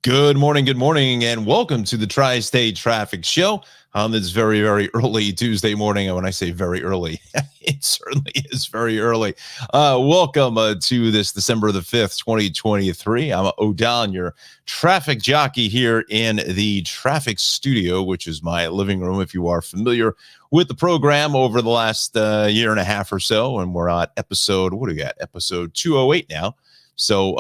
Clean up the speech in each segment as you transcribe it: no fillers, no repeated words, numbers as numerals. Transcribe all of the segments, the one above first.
Good morning, and welcome to the Tri-State Traffic Show on this very, very early Tuesday morning. And when I say very early, it certainly is very early. Welcome to this December the 5th, 2023. I'm O'Don, your traffic jockey here in the traffic studio, which is my living room, if you are familiar with the program over the last year and a half or so. And we're on episode, what do we got? Episode 208 now. So,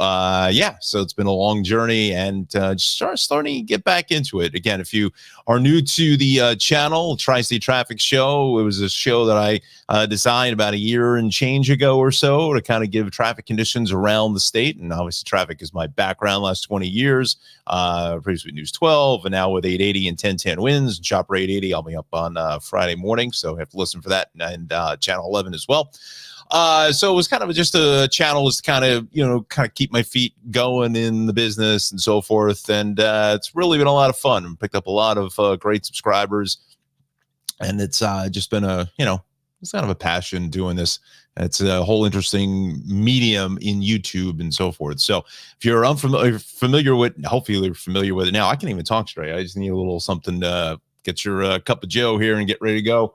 so it's been a long journey and just starting to get back into it. Again, if you are new to the channel, Tri-State Traffic Show, it was a show that I designed about a year and change ago or so to kind of give traffic conditions around the state. And obviously, traffic is my background last 20 years, previously News 12, and now with 880 and 1010 wins. And Chopper 880, I'll be up on Friday morning, so you have to listen for that, and Channel 11 as well. So it was kind of just a channel to kind of keep my feet going in the business and so forth. And it's really been a lot of fun. I picked up a lot of great subscribers, and it's just been it's kind of a passion doing this. It's a whole interesting medium in YouTube and so forth. So if you're familiar with, hopefully you're familiar with it now. I can't even talk straight. I just need a little something to get your cup of Joe here and get ready to go.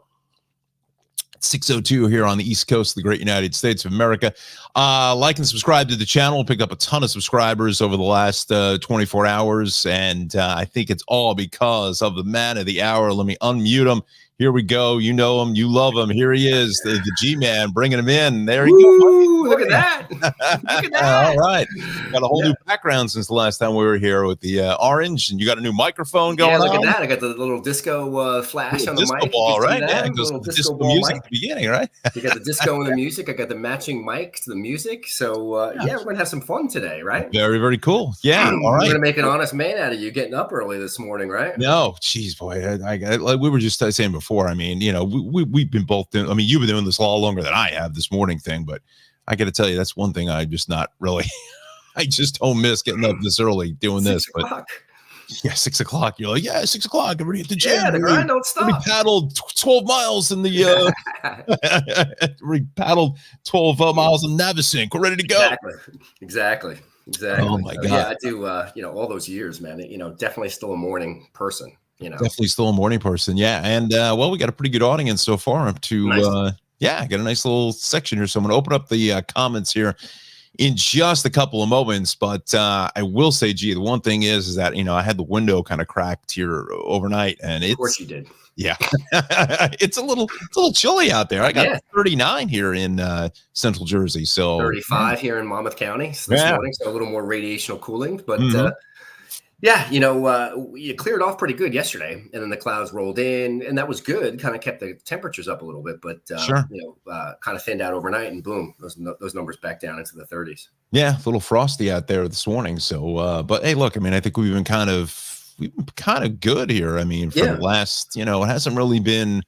6:02 here on the East Coast of the great United States of America. Like and subscribe to the channel. Picked up a ton of subscribers over the last 24 hours, and I think it's all because of the man of the hour. Let me unmute him. Here we go. You know him. You love him. Here he is, the G-Man, bringing him in. There he goes. Look at that. Look at that. All right. Got a whole new background since the last time we were here with the orange, and you got a new microphone going on. Yeah, look at that. I got the little disco flash on the disco mic. Ball, right? Yeah, it goes little the disco disco music mic. at the beginning, right? You got the disco and the music. I got the matching mic to the music. So, we're going to have some fun today, right? Very, very cool. Yeah, all right. We're going to make an honest man out of you getting up early this morning, right? No, geez, boy. Like we were just saying before, I mean, we've been both doing, I mean, you've been doing this a lot longer than I have, this morning thing, but I got to tell you, that's one thing I'm just not really, I just don't miss getting up this early doing this. But yeah, 6 o'clock. You're like, 6 o'clock. Everybody at the gym. Yeah, the grind don't stop. We paddled 12 miles in the, we paddled 12 miles in Navesink. We're ready to go. Exactly. Oh my God. Yeah, I do, all those years, man, definitely still a morning person. Definitely still a morning person. Yeah. And we got a pretty good audience so far up to nice. I got a nice little section here. So I'm going to open up the comments here in just a couple of moments. But I will say, the one thing is that, I had the window kind of cracked here overnight, and of course you did. Yeah. it's a little chilly out there. I got 39 here in Central Jersey. So 35 here in Monmouth County this morning. So a little more radiational cooling, but you cleared off pretty good yesterday, and then the clouds rolled in, and that was good. Kind of kept the temperatures up a little bit, but kind of thinned out overnight, and boom, those numbers back down into the 30s. Yeah, a little frosty out there this morning. So, but hey, look, I mean, I think we've been kind of good here. I mean, for the last, it hasn't really been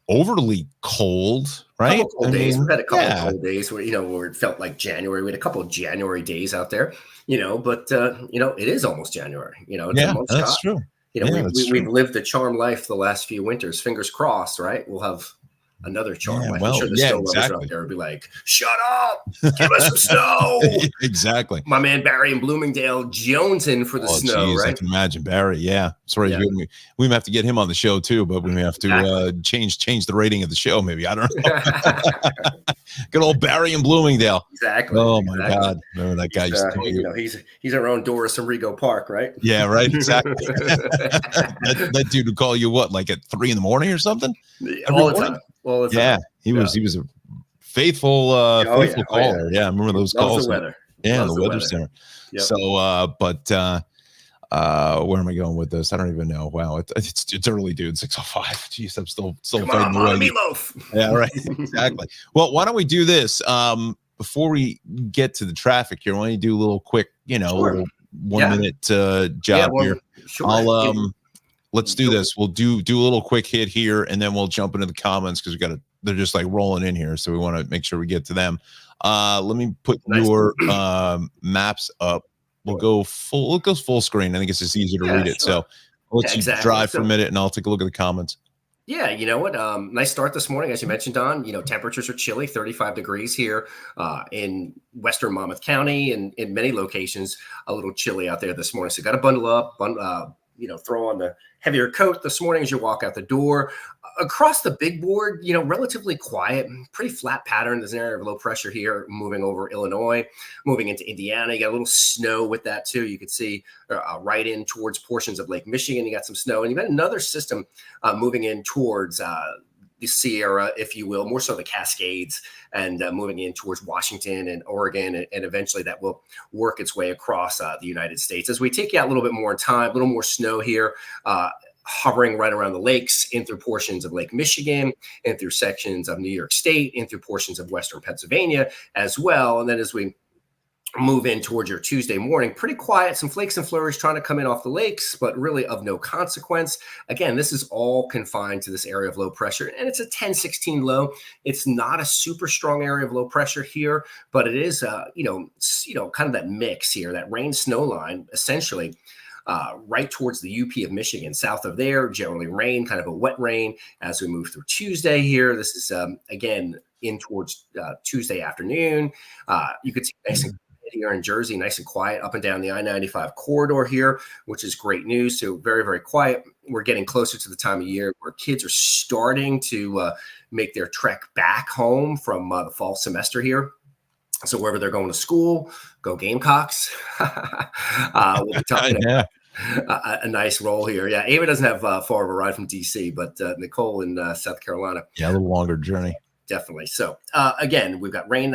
overly cold, right? Cold days. We've had a couple of cold days where it felt like January. We had a couple of January days out there, but it is almost January. It's a month that's shot. True. We've lived the charm life the last few winters. Fingers crossed, right? We'll have another charm life. I'm sure the snow lovers out there will be like, "Shut up! Give us some snow!" Exactly. My man Barry in Bloomingdale jonesing for the snow, right? I can imagine Barry. Yeah, sorry, we may have to get him on the show too, but we may have to change the rating of the show. Maybe, I don't know. Good old Barry in Bloomingdale. Exactly. Oh my God, remember that guy? He's our own Doris from Rego Park, right? Yeah, right. Exactly. that dude would call you what, like at 3 a.m. or something? All the time. He was a faithful caller. Yeah, I remember those calls. The weather. Yeah, the weather center. Yep. So, where am I going with this? I don't even know. Wow, it's early, dude. 6:05. Jeez, I'm still fading away. Meatloaf. Yeah, right. Exactly. Well, why don't we do this? Before we get to the traffic here, why don't you do a little quick, little 1 minute job here? Sure. Let's do this. We'll do a little quick hit here, and then we'll jump into the comments because we got a they're just like rolling in here, so we want to make sure we get to them. Let me put your maps up. We'll go full. It goes full screen. I think it's just easier to read it. So I'll let you drive for a minute, and I'll take a look at the comments. Yeah, you know what? Nice start this morning, as you mentioned, Don. Temperatures are chilly, 35 degrees here in western Monmouth County, and in many locations, a little chilly out there this morning. So got to bundle up, throw on the heavier coat this morning as you walk out the door. Across the big board, relatively quiet, pretty flat pattern. There's an area of low pressure here moving over Illinois, moving into Indiana. You got a little snow with that too. You could see right in towards portions of Lake Michigan. You got some snow, and you got another system moving in towards the Sierra, if you will, more so the Cascades, and moving in towards Washington and Oregon, and eventually that will work its way across the United States. As we take you out a little bit more in time, a little more snow here, hovering right around the lakes, in through portions of Lake Michigan, in through sections of New York State, in through portions of Western Pennsylvania as well. And then as we move in towards your Tuesday morning, pretty quiet, some flakes and flurries trying to come in off the lakes, but really of no consequence. Again, this is all confined to this area of low pressure, and it's a 10-16 low. It's not a super strong area of low pressure here, but it is, kind of that mix here, that rain snow line, essentially. Right towards the UP of Michigan. South of there, generally rain, kind of a wet rain as we move through Tuesday here. This is, again, in towards Tuesday afternoon. You could see nice and here in Jersey, nice and quiet up and down the I-95 corridor here, which is great news. So very, very quiet. We're getting closer to the time of year where kids are starting to make their trek back home from the fall semester here. So wherever they're going to school, go Gamecocks. We'll be talking about a nice roll here. Yeah, Ava doesn't have far of a ride from DC, but Nicole in South Carolina. Yeah, a little longer journey. Definitely. So again, we've got rain.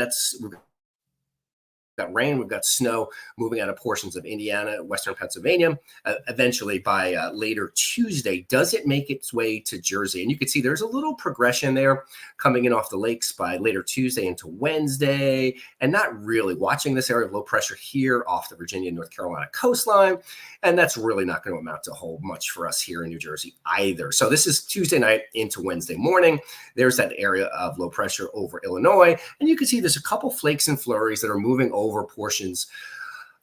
We've got snow moving out of portions of Indiana, Western Pennsylvania. Eventually, by later Tuesday, does it make its way to Jersey? And you can see there's a little progression there coming in off the lakes by later Tuesday into Wednesday, and not really watching this area of low pressure here off the Virginia, North Carolina coastline. And that's really not going to amount to a whole much for us here in New Jersey either. So this is Tuesday night into Wednesday morning. There's that area of low pressure over Illinois. And you can see there's a couple flakes and flurries that are moving over portions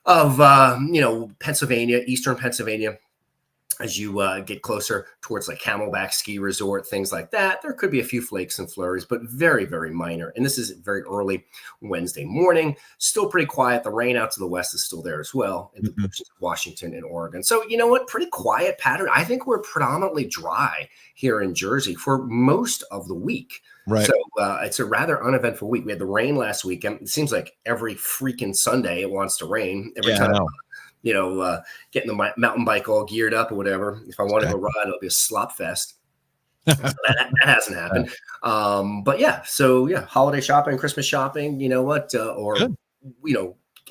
of, Pennsylvania, Eastern Pennsylvania. As you get closer towards like Camelback Ski Resort, things like that, there could be a few flakes and flurries, but very, very minor. And this is very early Wednesday morning. Still pretty quiet. The rain out to the west is still there as well in the portions of Washington and Oregon. So you know what? Pretty quiet pattern. I think we're predominantly dry here in Jersey for most of the week. Right. So it's a rather uneventful week. We had the rain last weekend. It seems like every freaking Sunday it wants to rain. Every time. Getting the mountain bike all geared up or whatever. If I want to go ride, it'll be a slop fest. So that hasn't happened. But yeah, so yeah, holiday shopping, Christmas shopping, you know what?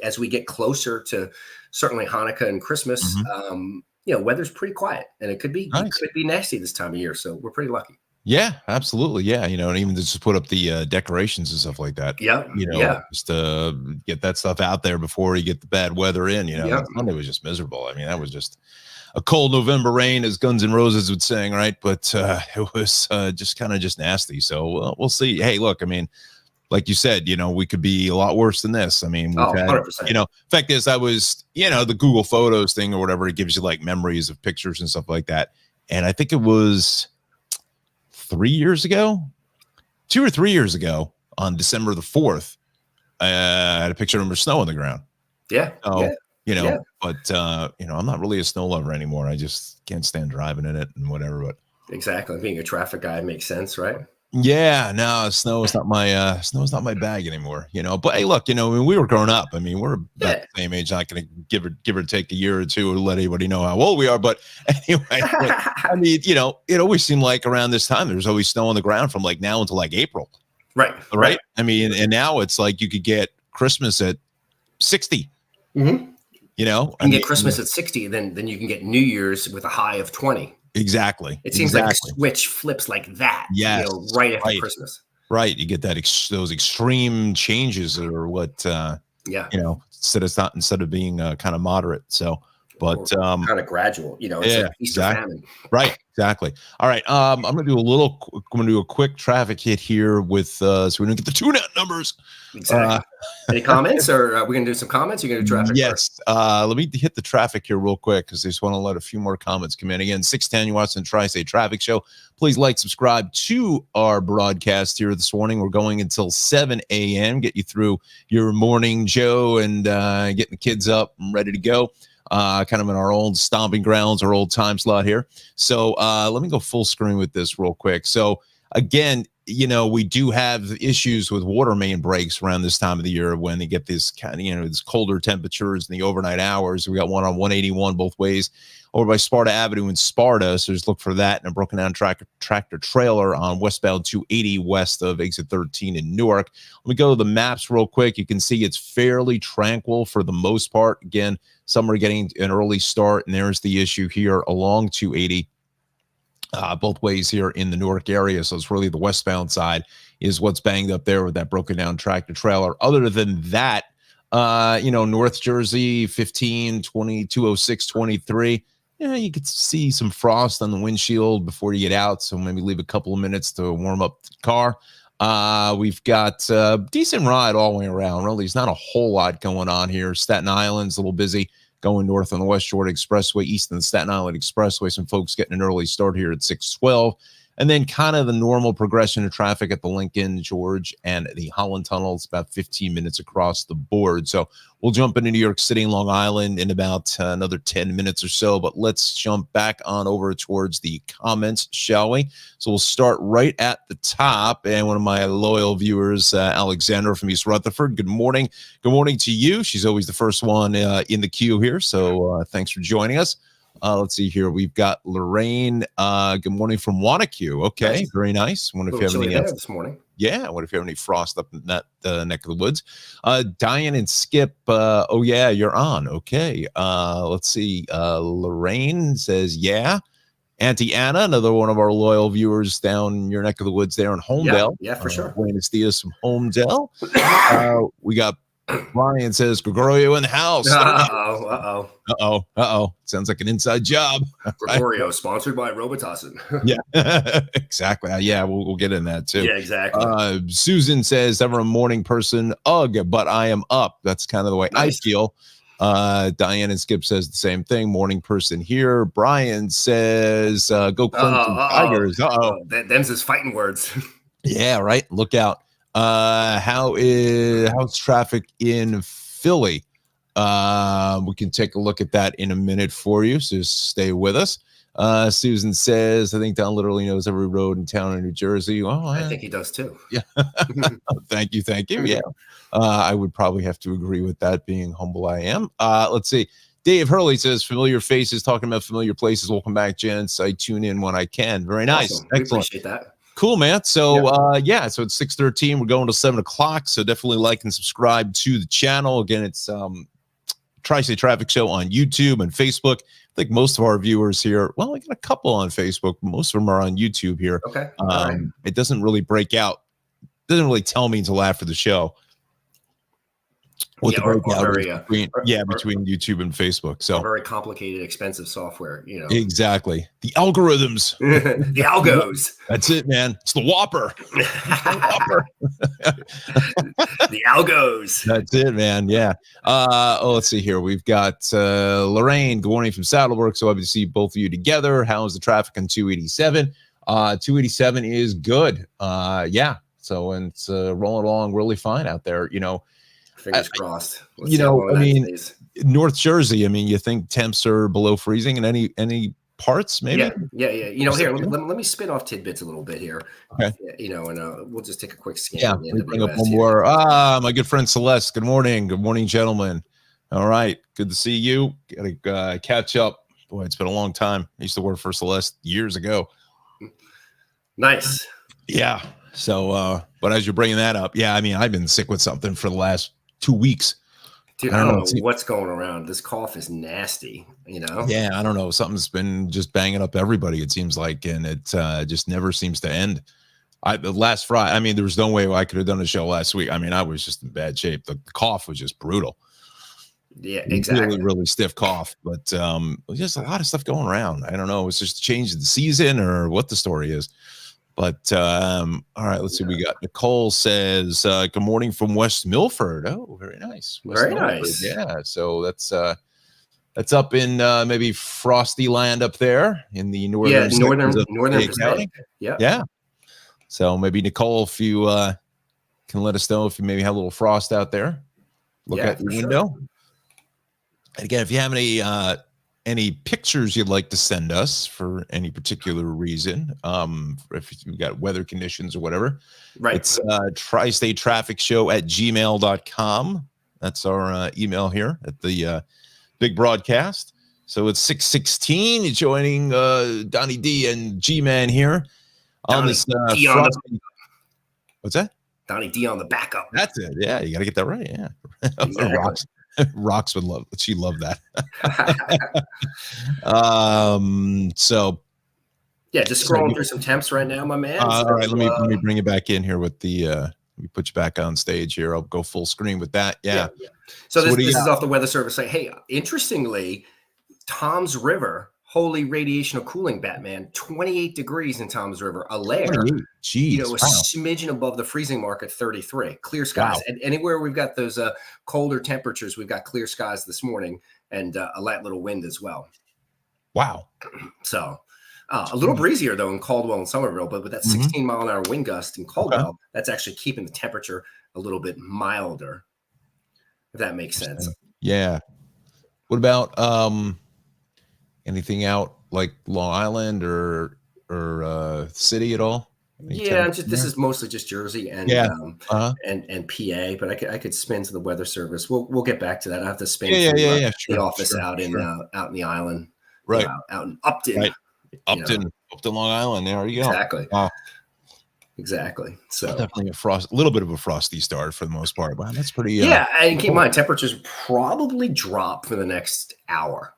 As we get closer to certainly Hanukkah and Christmas, weather's pretty quiet, and it could be nasty this time of year. So we're pretty lucky. Yeah, absolutely. Yeah. And even just put up the decorations and stuff like that. Yeah. Just to get that stuff out there before you get the bad weather in, Monday was just miserable. I mean, that was just a cold November rain, as Guns N' Roses would sing, right? But it was just kind of just nasty. So we'll see. Hey, look, I mean, like you said, we could be a lot worse than this. I mean, we've had, 100%. Fact is, I was, the Google Photos thing or whatever, it gives you like memories of pictures and stuff like that. And I think it was 2 or 3 years ago on December the 4th, I had a picture of snow on the ground. Yeah. But I'm not really a snow lover anymore. I just can't stand driving in it and whatever. But exactly. Being a traffic guy makes sense, right? Yeah, no, snow is not my bag anymore, But hey, look, when we were growing up, I mean, we're about the same age. Not going to give or take a year or two to let anybody know how old we are. But anyway, I mean, it always seemed like around this time there's always snow on the ground from like now until like April. Right. I mean, and now it's like you could get Christmas at 60. Mm-hmm. You can get Christmas at 60, then you can get New Year's with a high of 20. Exactly. It seems like a switch flips like that. Yes, right after Christmas. Right. You get that those extreme changes or what? Instead of being kind of moderate. So But kind of gradual, it's like Easter famine. Right, exactly. All right, I'm gonna do a quick traffic hit here with so we don't get the tune out numbers. Exactly. Any comments, or are we gonna do some comments? You're gonna do traffic? Yes. Let me hit the traffic here real quick because I just want to let a few more comments come in. Again, 610, you watch the Tri-State Traffic Show. Please like, subscribe to our broadcast here this morning. We're going until 7 a.m. Get you through your morning, Joe, and getting the kids up and ready to go. Kind of in our old stomping grounds, our old time slot here. So let me go full screen with this real quick. So again, we do have issues with water main breaks around this time of the year when they get this kind of, this colder temperatures in the overnight hours. We got one on 181 both ways over by Sparta Avenue in Sparta. So just look for that, and a broken down tractor trailer on westbound 280 west of exit 13 in Newark. Let me go to the maps real quick. You can see it's fairly tranquil for the most part. Again, some are getting an early start, and there's the issue here along 280. Both ways here in the Newark area. So it's really the westbound side is what's banged up there with that broken down tractor trailer. Other than that, North Jersey, 15, 20, 206, 23. You could see some frost on the windshield before you get out. So maybe leave a couple of minutes to warm up the car. We've got a decent ride all the way around. Really, there's not a whole lot going on here. Staten Island's a little busy. Going north on the West Jordan Expressway, east on the Staten Island Expressway. Some folks getting an early start here at 612. And then kind of the normal progression of traffic at the Lincoln, George, and the Holland Tunnel. It's about 15 minutes across the board. So we'll jump into New York City and Long Island in about another 10 minutes or so. But let's jump back on over towards the comments, shall we? So we'll start right at the top. And one of my loyal viewers, Alexandra from East Rutherford. Good morning. Good morning to you. She's always the first one in the queue here. So thanks for joining us. Let's see here. We've got Lorraine. Good morning from Wanacue. Okay, nice. Very nice. Wonder if you have any this morning. Yeah, I wonder if you have any frost up in that neck of the woods. Diane and Skip. Oh yeah, you're on. Okay. Let's see. Lorraine says yeah. Auntie Anna, another one of our loyal viewers down your neck of the woods there in Homedale. Yeah, for sure. Buenos dias from Homedale. We got Brian says Gregorio in the house. Uh-oh. Sounds like an inside job. Gregorio, sponsored by Robitussin. Yeah, exactly. Yeah, we'll get in that too. Yeah, exactly. Susan says, ever a morning person, but I am up. That's kind of the way I feel. Diane and Skip says the same thing. Morning person here. Brian says, go Clemson Tigers. Them's his fighting words. Yeah, right. Look out. How's traffic in Philly? We can take a look at that in a minute for you, so just stay with us. Susan says, I think Don literally knows every road in town in New Jersey. Oh, I think he does too. Yeah. Thank you. Yeah. I would probably have to agree with that, being humble I am. Let's see. Dave Hurley says, familiar faces talking about familiar places. Welcome back, gents. I tune in when I can. Very nice. Awesome. Excellent. We appreciate that. Cool, man. So, so it's 6:13. We're going to 7 o'clock. So definitely like and subscribe to the channel. Again, it's Tri-State Traffic Show on YouTube and Facebook. I think most of our viewers here, well, we got a couple on Facebook. Most of them are on YouTube here. Okay. Right. It doesn't really break out. Doesn't really tell me until after the show. What the breakout between YouTube and Facebook. So very complicated, expensive software, Exactly. The algorithms. The algos. That's it, man. It's the Whopper. The algos. That's it, man. Yeah. Let's see here. We've got Lorraine. Good morning from Saddlebrook. So happy to see both of you together. How's the traffic on 287? 287 is good. So and it's rolling along really fine out there. Fingers crossed. North Jersey, you think temps are below freezing in any parts, maybe? Yeah. Here, let me spin off tidbits a little bit here. Okay. And we'll just take a quick scan. Yeah, let me bring up one more. My good friend Celeste. Good morning. Good morning, gentlemen. All right. Good to see you. Got to catch up. Boy, it's been a long time. I used to work for Celeste years ago. Nice. Yeah. So, but as you're bringing that up, I've been sick with something for the last 2 weeks. Dude, I don't know what's going around. This cough is nasty, Yeah, I don't know. Something's been just banging up everybody, it seems like, and it just never seems to end. Last Friday, there was no way I could have done a show last week. I was just in bad shape. The cough was just brutal. Yeah, exactly. Really stiff cough, but just a lot of stuff going around. I don't know. It's just a change of the season or what the story is. But all right, let's see. We got Nicole says, good morning from West Milford. Oh, very nice. Very nice. Yeah. So that's up in maybe Frosty Land up there in the northern Pacific. Yeah. So maybe Nicole, if you can let us know if you maybe have a little frost out there, look out your window. Sure. And again, if you have any pictures you'd like to send us for any particular reason, if you've got weather conditions or whatever, right? It's tristatetrafficshow@gmail.com. That's our email here at the big broadcast. So it's 6:16. Joining Donnie D and G-Man here on this frosty. What's that? Donnie D on the backup. That's it. Yeah, you got to get that right. Yeah. Exactly. Rocks would love. She loved that. So. Yeah, just scrolling through some temps right now, my man. All right, let me bring you back in here with the. Let me put you back on stage here. I'll go full screen with that. Yeah. So this is off the Weather Service. Say, hey, interestingly, Tom's River. Holy radiational cooling, Batman. 28 degrees in Tom's River. Allaire, a smidgen above the freezing mark at 33. Clear skies. Wow. And anywhere we've got those colder temperatures, we've got clear skies this morning and a light little wind as well. Wow. So a little breezier, though, in Caldwell and Somerville. But with that 16-mile-an-hour wind gust in Caldwell, that's actually keeping the temperature a little bit milder, if that makes sense. Yeah. What about anything out like Long Island or city at all? This is mostly just Jersey and and PA, but I could spin to the Weather Service. We'll get back to that. I have to spin the office out in the island, right? Out in Upton, right. Upton, Long Island. There you go. Exactly. Exactly. So definitely a little bit of a frosty start for the most part. Wow, that's pretty. And keep in mind, temperatures probably drop for the next hour.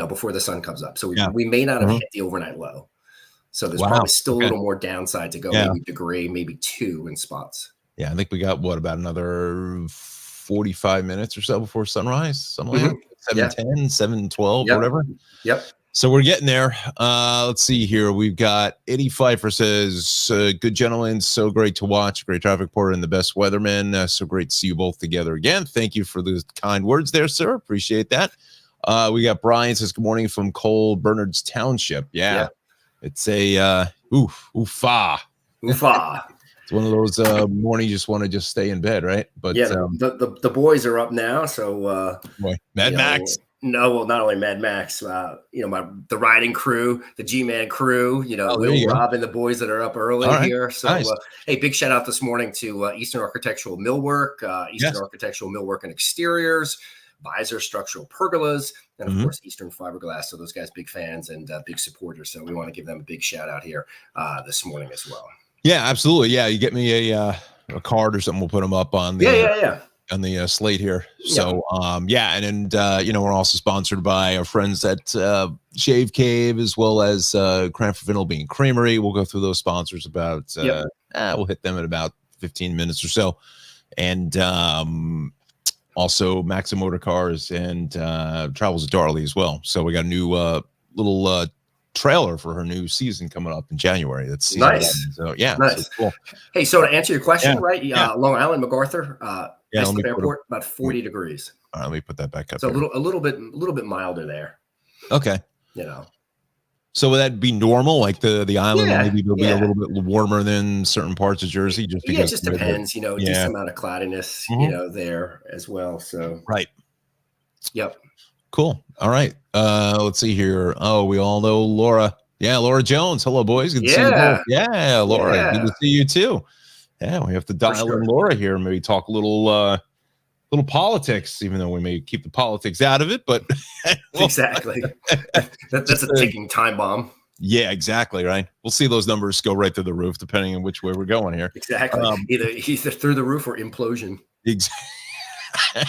Before the sun comes up. So we may not have hit the overnight low. So there's probably still a little more downside to go, maybe degree, maybe 2 in spots. Yeah, I think we got about another 45 minutes or so before sunrise, something like that. 7:10, 7:12, whatever. Yep. So we're getting there. Let's see here. We've got Eddie Pfeiffer says, good gentlemen, so great to watch. Great traffic reporter and the best weatherman. So great to see you both together again. Thank you for the kind words there, sir. Appreciate that. We got Brian says, good morning from Cole Bernards Township. Yeah. It's a oofa. It's one of those mornings you just want to stay in bed, right? But the boys are up now. So Mad Max. No, well, not only Mad Max, the riding crew, the G-Man crew, Will, Rob, and the boys that are up early here. So, nice. Hey, big shout out this morning to Eastern Architectural Millwork, Architectural Millwork and Exteriors, Visor Structural Pergolas, and of course Eastern Fiberglass. So those guys, big fans and big supporters. So we want to give them a big shout out here this morning as well. Yeah, absolutely. Yeah, you get me a card or something. We'll put them up on the on the slate here. So and we're also sponsored by our friends at Shave Cave as well as Cranford Vanilla Bean Creamery. We'll go through those sponsors about. We'll hit them in about 15 minutes or so, and also Maxim Motor Cars and Travels with Darley as well. So we got a new little trailer for her new season coming up in January. That's nice. So nice. So cool. Hey, so to answer your question, Long Island, MacArthur, Airport, about 40 degrees. All right, let me put that back up. So a little bit milder there. Okay. So would that be normal? Like the island maybe will be a little bit warmer than certain parts of Jersey, just because it just depends. Decent amount of cloudiness, there as well. So right. Yep. Cool. All right. Let's see here. Oh, we all know Laura. Yeah, Laura Jones. Hello, boys. Good to see you both. Yeah, Laura. Yeah. Good to see you too. Yeah, we have to dial in Laura here. Maybe talk a little politics, even though we may keep the politics out of it. But exactly, that's a ticking time bomb. Yeah, exactly. Right. We'll see those numbers go right through the roof, depending on which way we're going here. Exactly. Either through the roof or implosion. Exactly.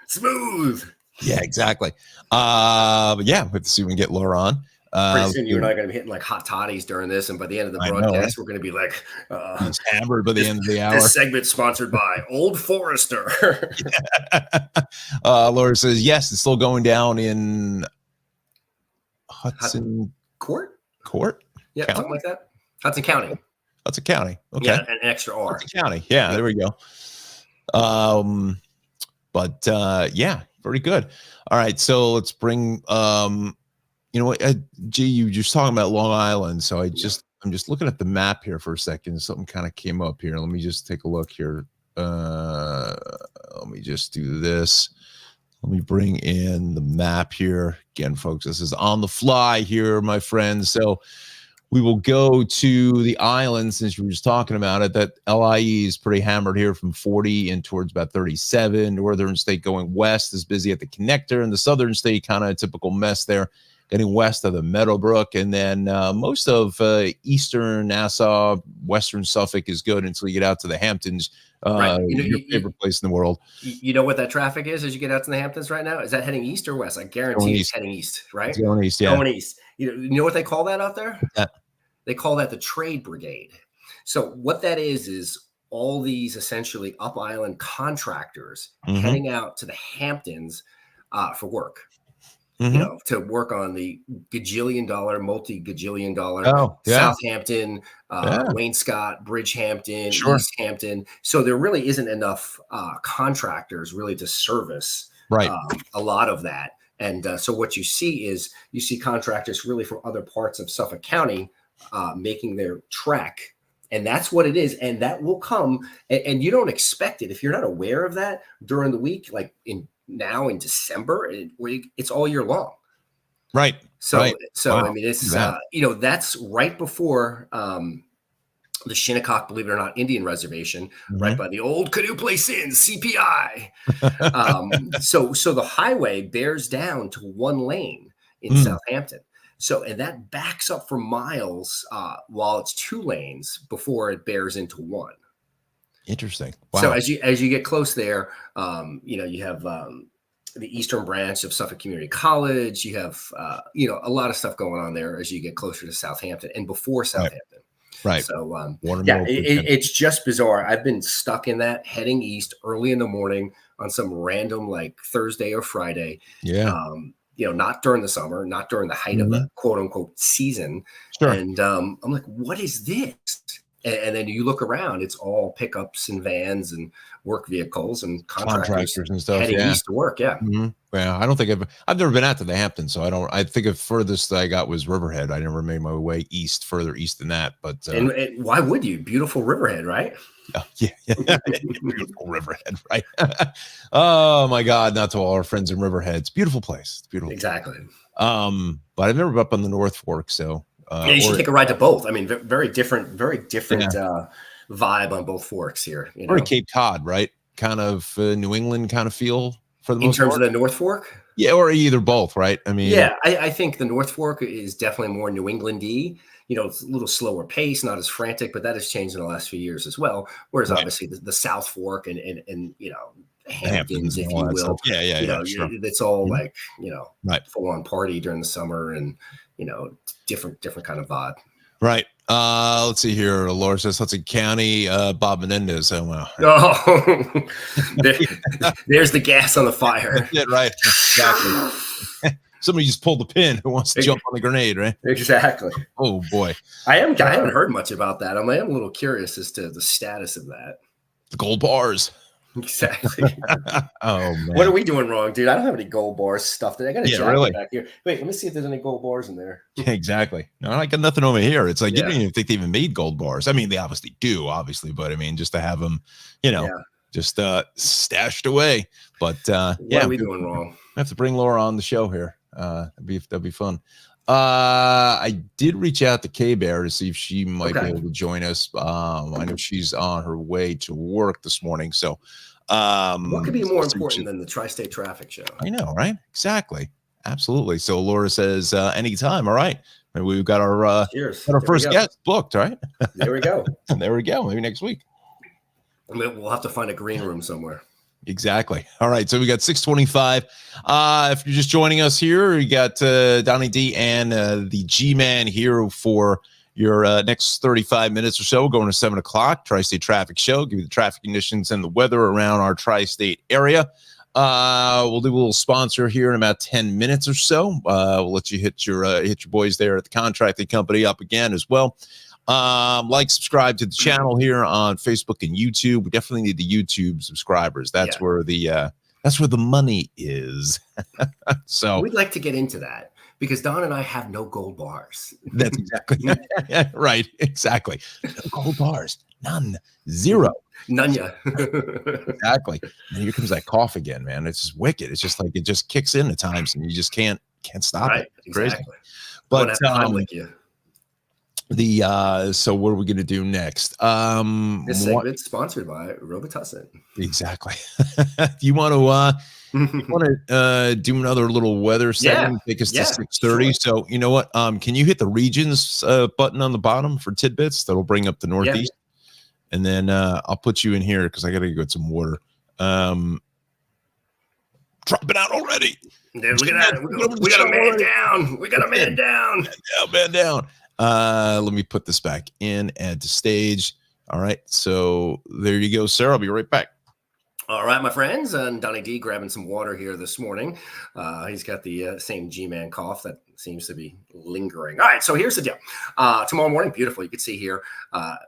Smooth. Yeah, exactly. We have to see if we can get Laura on. Pretty soon you and I are going to be hitting like hot toddies during this, and by the end of the broadcast, we're going to be like hammered by the end of the hour. This segment sponsored by Old Forester. Laura says yes, it's still going down in Hudson Court. Yeah, something like that. Hudson County. Okay. Yeah, an extra R. Hudson County. Yeah, there we go. But yeah, very good. All right, so let's bring you know what, G, you just talking about Long Island, so I'm just looking at the map here for a second. Something kind of came up here. Let me just take a look here. Let me just do this. Let me bring in the map here again, folks. This is on the fly here, my friends. So we will go to the island, since you were just talking about it. That LIE is pretty hammered here from 40 and towards about 37. Northern state going west is busy at the connector, and the southern state kind of a typical mess there, getting west of the Meadowbrook. And then most of eastern Nassau, western Suffolk is good until you get out to the Hamptons. Right. Your favorite place in the world. You know what that traffic is as you get out to the Hamptons right now? Is that heading east or west? I guarantee it's heading east, right? It's going east, yeah. Going east. You know what they call that out there? Yeah. They call that the trade brigade. So what that is all these essentially up island contractors heading out to the Hamptons for work. You know, to work on the multi-gajillion dollar Southampton, Wainscott, Bridgehampton, East Hampton. So there really isn't enough contractors really to service a lot of that. And so what you see is contractors really from other parts of Suffolk County making their trek. And that's what it is. And that will come. And you don't expect it. If you're not aware of that during the week, like now in December, it's all year long. Right. So wow. I mean, it's, that's right before the Shinnecock, believe it or not, Indian Reservation, right by the old Canoe Place Inn, CPI. So the highway bears down to one lane in Southampton. So, and that backs up for miles while it's two lanes before it bears into one. Interesting. Wow. So as you get close there, you have the eastern branch of Suffolk Community College. You have a lot of stuff going on there as you get closer to Southampton and before Southampton. Right. So it's just bizarre. I've been stuck in that heading east early in the morning on some random like Thursday or Friday. Yeah. Not during the summer, not during the height of the quote unquote season. Sure. And I'm like, what is this? And then you look around, it's all pickups and vans and work vehicles and contractors and stuff heading east to work. Yeah. Well, I don't think I've never been out to the Hamptons, so I think the furthest I got was Riverhead. I never made my way further east than that. But and why would you? Beautiful Riverhead, right? Yeah. Beautiful Riverhead, right? Oh my God, not to all our friends in Riverhead. It's a beautiful place. It's beautiful. Exactly. But I've never been up on the North Fork, so. You should take a ride to both. I mean, very different vibe on both forks here. Or Cape Cod, right? Kind of New England kind of feel for the most part. In terms of the North Fork? Yeah, or either both, right? I mean, I think the North Fork is definitely more New England-y. It's a little slower pace, not as frantic, but that has changed in the last few years as well. Whereas obviously the South Fork and Hamptons, if you will. Stuff. Yeah. Sure. It's all like, full on party during the summer and, different kind of vibe. Right. Let's see here. Laura says Hudson County, Bob Menendez. Oh, wow. Oh, there's the gas on the fire. Yeah, right. Exactly. Somebody just pulled the pin who wants to jump on the grenade, right? Exactly. Oh, boy. I haven't heard much about that. I'm a little curious as to the status of that. The gold bars. Exactly. Oh, man. What are we doing wrong, dude? I don't have any gold bars stuffed in. I got a jacket really back here. Wait, let me see if there's any gold bars in there. Yeah, exactly. No, I got nothing over here. It's like you don't even think they even made gold bars. I mean, they obviously do, but I mean, just to have them, just stashed away. But what are we doing wrong? I have to bring Laura on the show here. That'd be fun. I did reach out to K-Bear to see if she might be able to join us. I know she's on her way to work this morning. So what could be more important than the Tri-State Traffic Show? I know, right? Exactly. Absolutely. So Laura says anytime. All right. Maybe we've got our first guest booked, right? There we go. There we go. Maybe next week. We'll have to find a green room somewhere. Exactly. All right. So we got 625. If you're just joining us here, you got Donnie D and the G-Man here for your next 35 minutes or so, going to 7 o'clock. Tri-State Traffic Show. Give you the traffic conditions and the weather around our tri-state area. We'll do a little sponsor here in about 10 minutes or so. We'll let you hit your boys there at the contracting company up again as well. Like, subscribe to the channel here on Facebook and YouTube. We definitely need the YouTube subscribers. That's where the money is. So we'd like to get into that because Don and I have no gold bars. That's exactly right. Exactly. No gold bars. None. Zero. None yet. Exactly. And here comes that cough again, man. It's just wicked. It's just like it just kicks in at times and you just can't stop it. Exactly. Crazy. But so what are we going to do next? This segment's sponsored by Robitussin. Exactly. Do you want to do another little weather segment? Take us to 6:30. Sure. So you know what? Can you hit the regions button on the bottom for tidbits? That'll bring up the Northeast. And then I'll put you in here because I got to go get some water. Drop it out already. Dude, we got a man down. We got a man down. Man down. Let me put this back in, add to stage. All right. So there you go, sir. I'll be right back. All right, my friends, and Donnie D grabbing some water here this morning. He's got the same G-Man cough that seems to be lingering. All right, so here's the deal. Tomorrow morning, beautiful. You can see here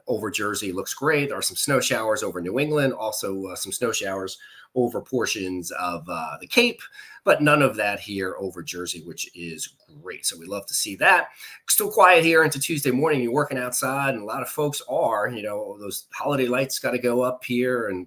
over Jersey looks great. There are some snow showers over New England, also some snow showers over portions of the Cape, but none of that here over Jersey, which is great. So we love to see that. Still quiet here into Tuesday morning. You're working outside, and a lot of folks are, those holiday lights got to go up here, and,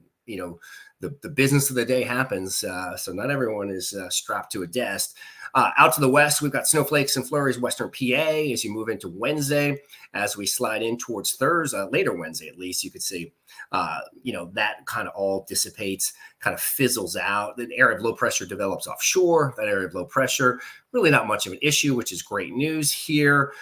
the business of the day happens. So not everyone is strapped to a desk. Out to the west, we've got snowflakes and flurries, western PA, as you move into Wednesday. As we slide in towards Thursday, later Wednesday at least, you could see, that kind of all dissipates, kind of fizzles out. The area of low pressure develops offshore. That area of low pressure, really not much of an issue, which is great news here.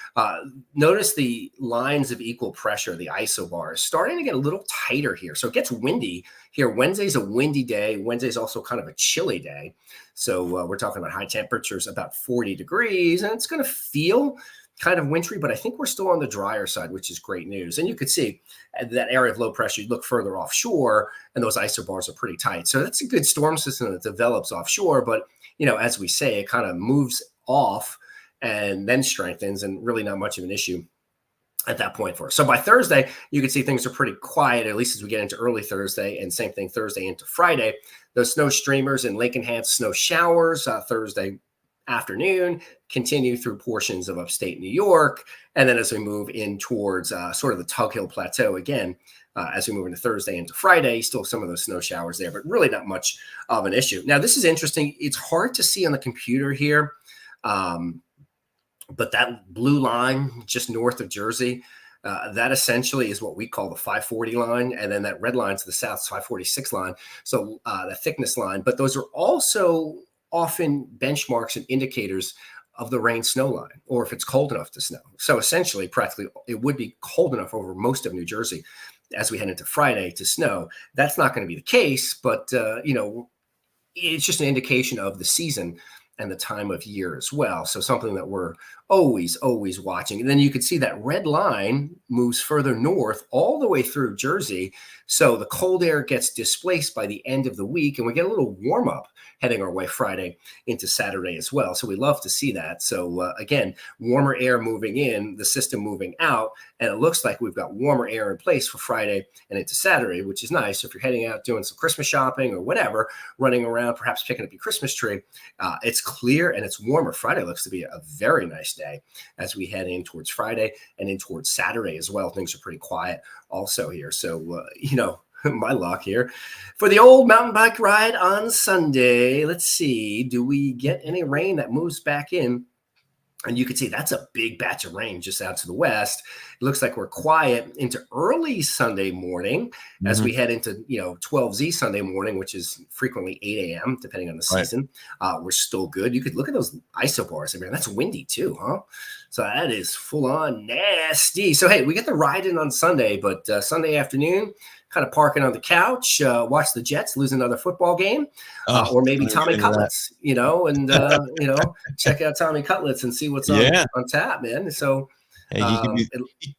Notice the lines of equal pressure, the isobars, starting to get a little tighter here. So it gets windy here. Wednesday's a windy day. Wednesday's also kind of a chilly day. So we're talking about high temperatures, about 40 degrees, and it's going to feel kind of wintry, but I think we're still on the drier side, which is great news. And you could see that area of low pressure, you look further offshore, and those isobars are pretty tight. So that's a good storm system that develops offshore. But, as we say, it kind of moves off and then strengthens, and really not much of an issue at that point for us. So by Thursday, you can see things are pretty quiet, at least as we get into early Thursday, and same thing Thursday into Friday. Those snow streamers and lake-enhanced snow showers Thursday afternoon continue through portions of upstate New York. And then as we move in towards sort of the Tug Hill Plateau again, as we move into Thursday into Friday, still some of those snow showers there, but really not much of an issue. Now, this is interesting. It's hard to see on the computer here, but that blue line just north of Jersey, that essentially is what we call the 540 line. And then that red line to the south, 546 line. So the thickness line, but those are also often benchmarks and indicators of the rain snow line, or if it's cold enough to snow. So essentially, practically, it would be cold enough over most of New Jersey as we head into Friday to snow. That's not going to be the case, but it's just an indication of the season and the time of year as well. So something that we're always watching. And then you can see that red line moves further north all the way through Jersey. So the cold air gets displaced by the end of the week, and we get a little warm up heading our way Friday into Saturday as well. So we love to see that. So again, warmer air moving in, the system moving out, and it looks like we've got warmer air in place for Friday and into Saturday, which is nice. So if you're heading out doing some Christmas shopping or whatever, running around, perhaps picking up your Christmas tree, it's clear and it's warmer. Friday looks to be a very nice day as we head in towards Friday and in towards Saturday as well. Things are pretty quiet also here. So, my luck here for the old mountain bike ride on Sunday. Let's see, do we get any rain that moves back in? And you can see that's a big batch of rain just out to the west. It looks like we're quiet into early Sunday morning as we head into 12Z Sunday morning, which is frequently 8 a.m. depending on the season. We're still good. You could look at those isobars. I mean, that's windy too, huh? So that is full on nasty. So, hey, we get the ride in on Sunday, but Sunday afternoon, kind of parking on the couch, watch the Jets lose another football game, or maybe Tommy Cutlets, and, check out Tommy Cutlets and see what's on tap, man. So, hey,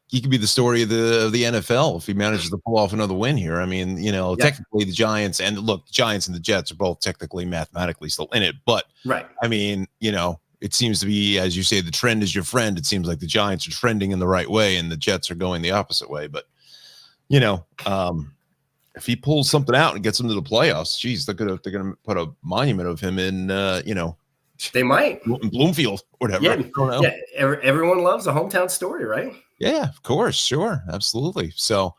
he could be the story of the NFL if he manages to pull off another win here. I mean, technically the Giants and the Giants and the Jets are both technically mathematically still in it, but right. I mean, it seems to be, as you say, the trend is your friend. It seems like the Giants are trending in the right way and the Jets are going the opposite way. But, if he pulls something out and gets them to the playoffs, geez, they're gonna put a monument of him in, they might Bloomfield, whatever. Yeah, everyone loves a hometown story, right? Yeah, of course, sure, absolutely. So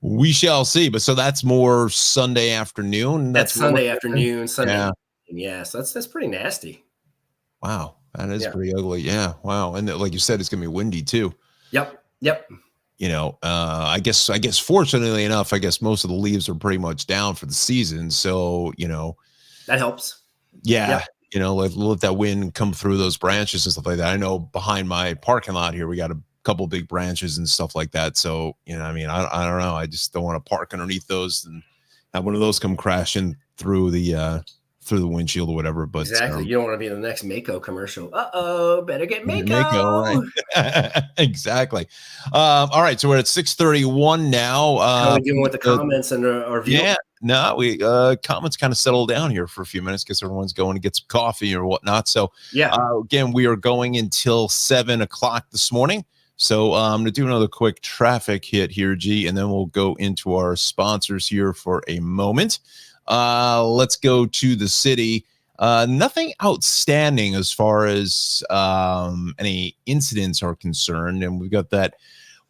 we shall see. But so that's more Sunday afternoon. That's Sunday afternoon. Sunday. Yeah, so that's pretty nasty. Wow, that is pretty ugly. Yeah, wow, and like you said, it's gonna be windy too. Yep. I guess fortunately enough, I guess most of the leaves are pretty much down for the season. So that helps. Yeah. Let that wind come through those branches and stuff like that. I know behind my parking lot here, we got a couple big branches and stuff like that. So, I mean, I don't know. I just don't want to park underneath those and have one of those come crashing through the windshield or whatever. But exactly. You don't want to be in the next Mako commercial. Better get Mako. Right? Exactly. All right. So we're at 6:31 now. How are we doing with the comments and our view? Yeah. No, we comments kind of settled down here for a few minutes because everyone's going to get some coffee or whatnot. So again, we are going until 7:00 this morning. So I'm going to do another quick traffic hit here, G, and then we'll go into our sponsors here for a moment. Let's go to the city. Nothing outstanding as far as any incidents are concerned. And we've got that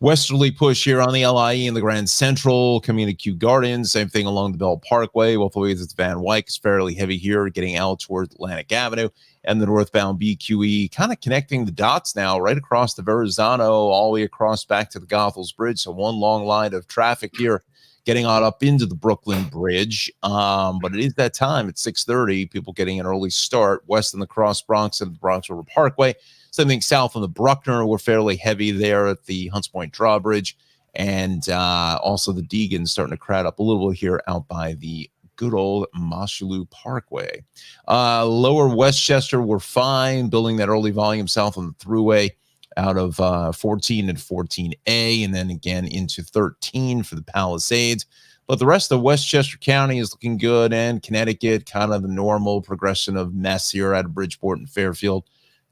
westerly push here on the LIE and the Grand Central coming into Kew Gardens. Same thing along the Bell Parkway. Both ways it's Van Wyck is fairly heavy here, getting out towards Atlantic Avenue and the northbound BQE, kind of connecting the dots now right across the Verrazano, all the way across back to the Goethals Bridge. So one long line of traffic here getting on up into the Brooklyn Bridge. But it is that time at 6:30, people getting an early start west in the Cross Bronx and the Bronx River Parkway. Same thing south on the Bruckner. We're fairly heavy there at the Hunts Point Drawbridge. And also the Deegan starting to crowd up a little bit here out by the good old Mosholu Parkway. Lower Westchester, we're fine, building that early volume south on the Thruway out of 14 and 14A, and then again into 13 for the Palisades. But the rest of Westchester County is looking good, and Connecticut, kind of the normal progression of mess here out of Bridgeport and Fairfield.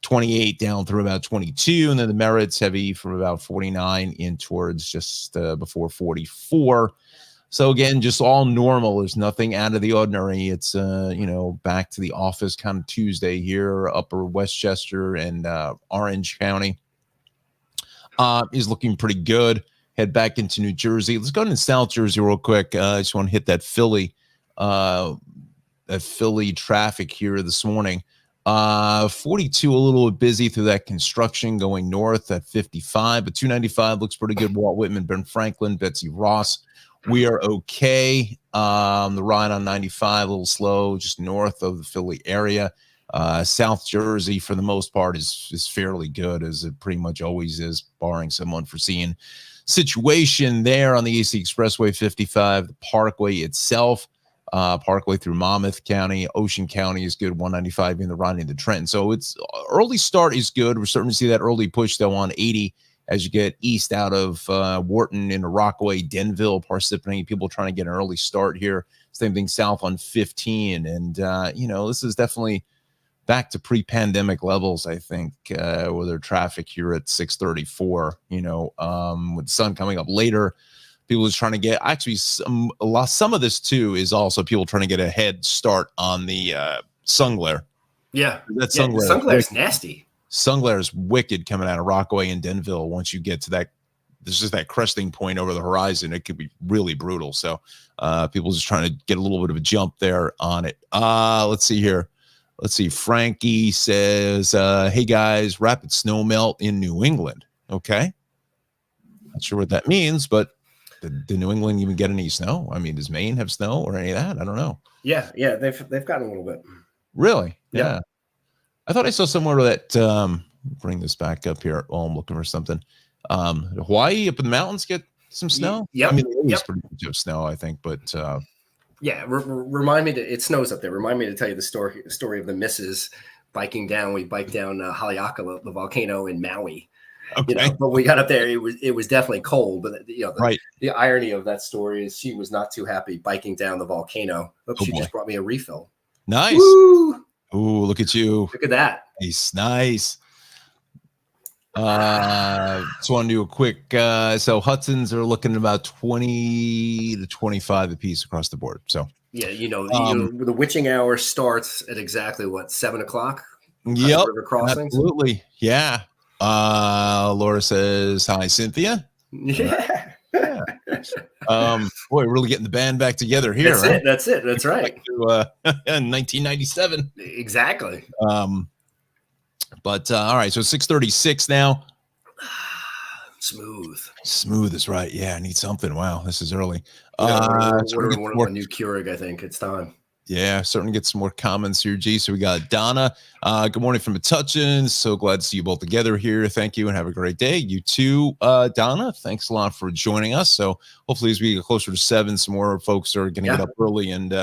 28 down through about 22, and then the Merritt's heavy from about 49 in towards just before 44. So again, just all normal. There's nothing out of the ordinary. It's back to the office kind of Tuesday here. Upper Westchester and Orange County is looking pretty good. Head back into New Jersey. Let's go into South Jersey real quick. I just want to hit that Philly traffic here this morning. 42 a little bit busy through that construction going north at 55, but 295 looks pretty good. Walt Whitman, Ben Franklin, Betsy Ross. We are okay. The ride on 95 a little slow just north of the Philly area. South Jersey for the most part is fairly good, as it pretty much always is, barring some unforeseen situation there on the AC Expressway 55. The Parkway itself, Parkway through Monmouth County, Ocean County is good. 195 in the Rodney to Trenton. So it's early start is good. We're starting to see that early push though on 80 as you get east out of Wharton into Rockaway, Denville, Parsippany. People trying to get an early start here. Same thing south on 15. And, this is definitely back to pre-pandemic levels, I think, with their traffic here at 634, with the sun coming up later. People are trying to get some of this too is also people trying to get a head start on the sun glare. Yeah, that sun glare is nasty. Sun glare is wicked coming out of Rockaway and Denville. Once you get to that, there's just that cresting point over the horizon. It could be really brutal. So people just trying to get a little bit of a jump there on it. Let's see here. Let's see. Frankie says, "Hey guys, rapid snow melt in New England." Okay, not sure what that means, but. Did New England even get any snow? I mean, does Maine have snow or any of that? I don't know. Yeah, they've gotten a little bit. Really? Yeah. I thought I saw somewhere that bring this back up here. Oh, I'm looking for something. Hawaii up in the mountains get some snow. Yep. I mean, it's pretty much of snow, I think, but yeah. Remind me it snows up there. Remind me to tell you the story of the missus biking down. We biked down Haleakala, the volcano in Maui. Okay. But we got up there. It was definitely cold. But right. The irony of that story is she was not too happy biking down the volcano. She just brought me a refill. Nice. Woo! Ooh, look at you. Look at that. Nice. Just want to do a quick. So Hudson's are looking at about 20 to 25 a piece across the board. So yeah, the witching hour starts at exactly what, 7 o'clock. Yep, River crossings. Absolutely. Yeah. Laura says hi, Cynthia. Yeah. Boy, we're really getting the band back together here. That's it. That's right. To, 1997. Exactly. But all right, so 6:36 now. Smooth is right. Yeah, I need something. Wow, this is early. Ordering a new Keurig, I think it's time. Yeah, certainly get some more comments here, G. So we got Donna. Good morning from Metuchen. So glad to see you both together here. Thank you and have a great day. You too, Donna. Thanks a lot for joining us. So hopefully as we get closer to 7, some more folks are going to get up early and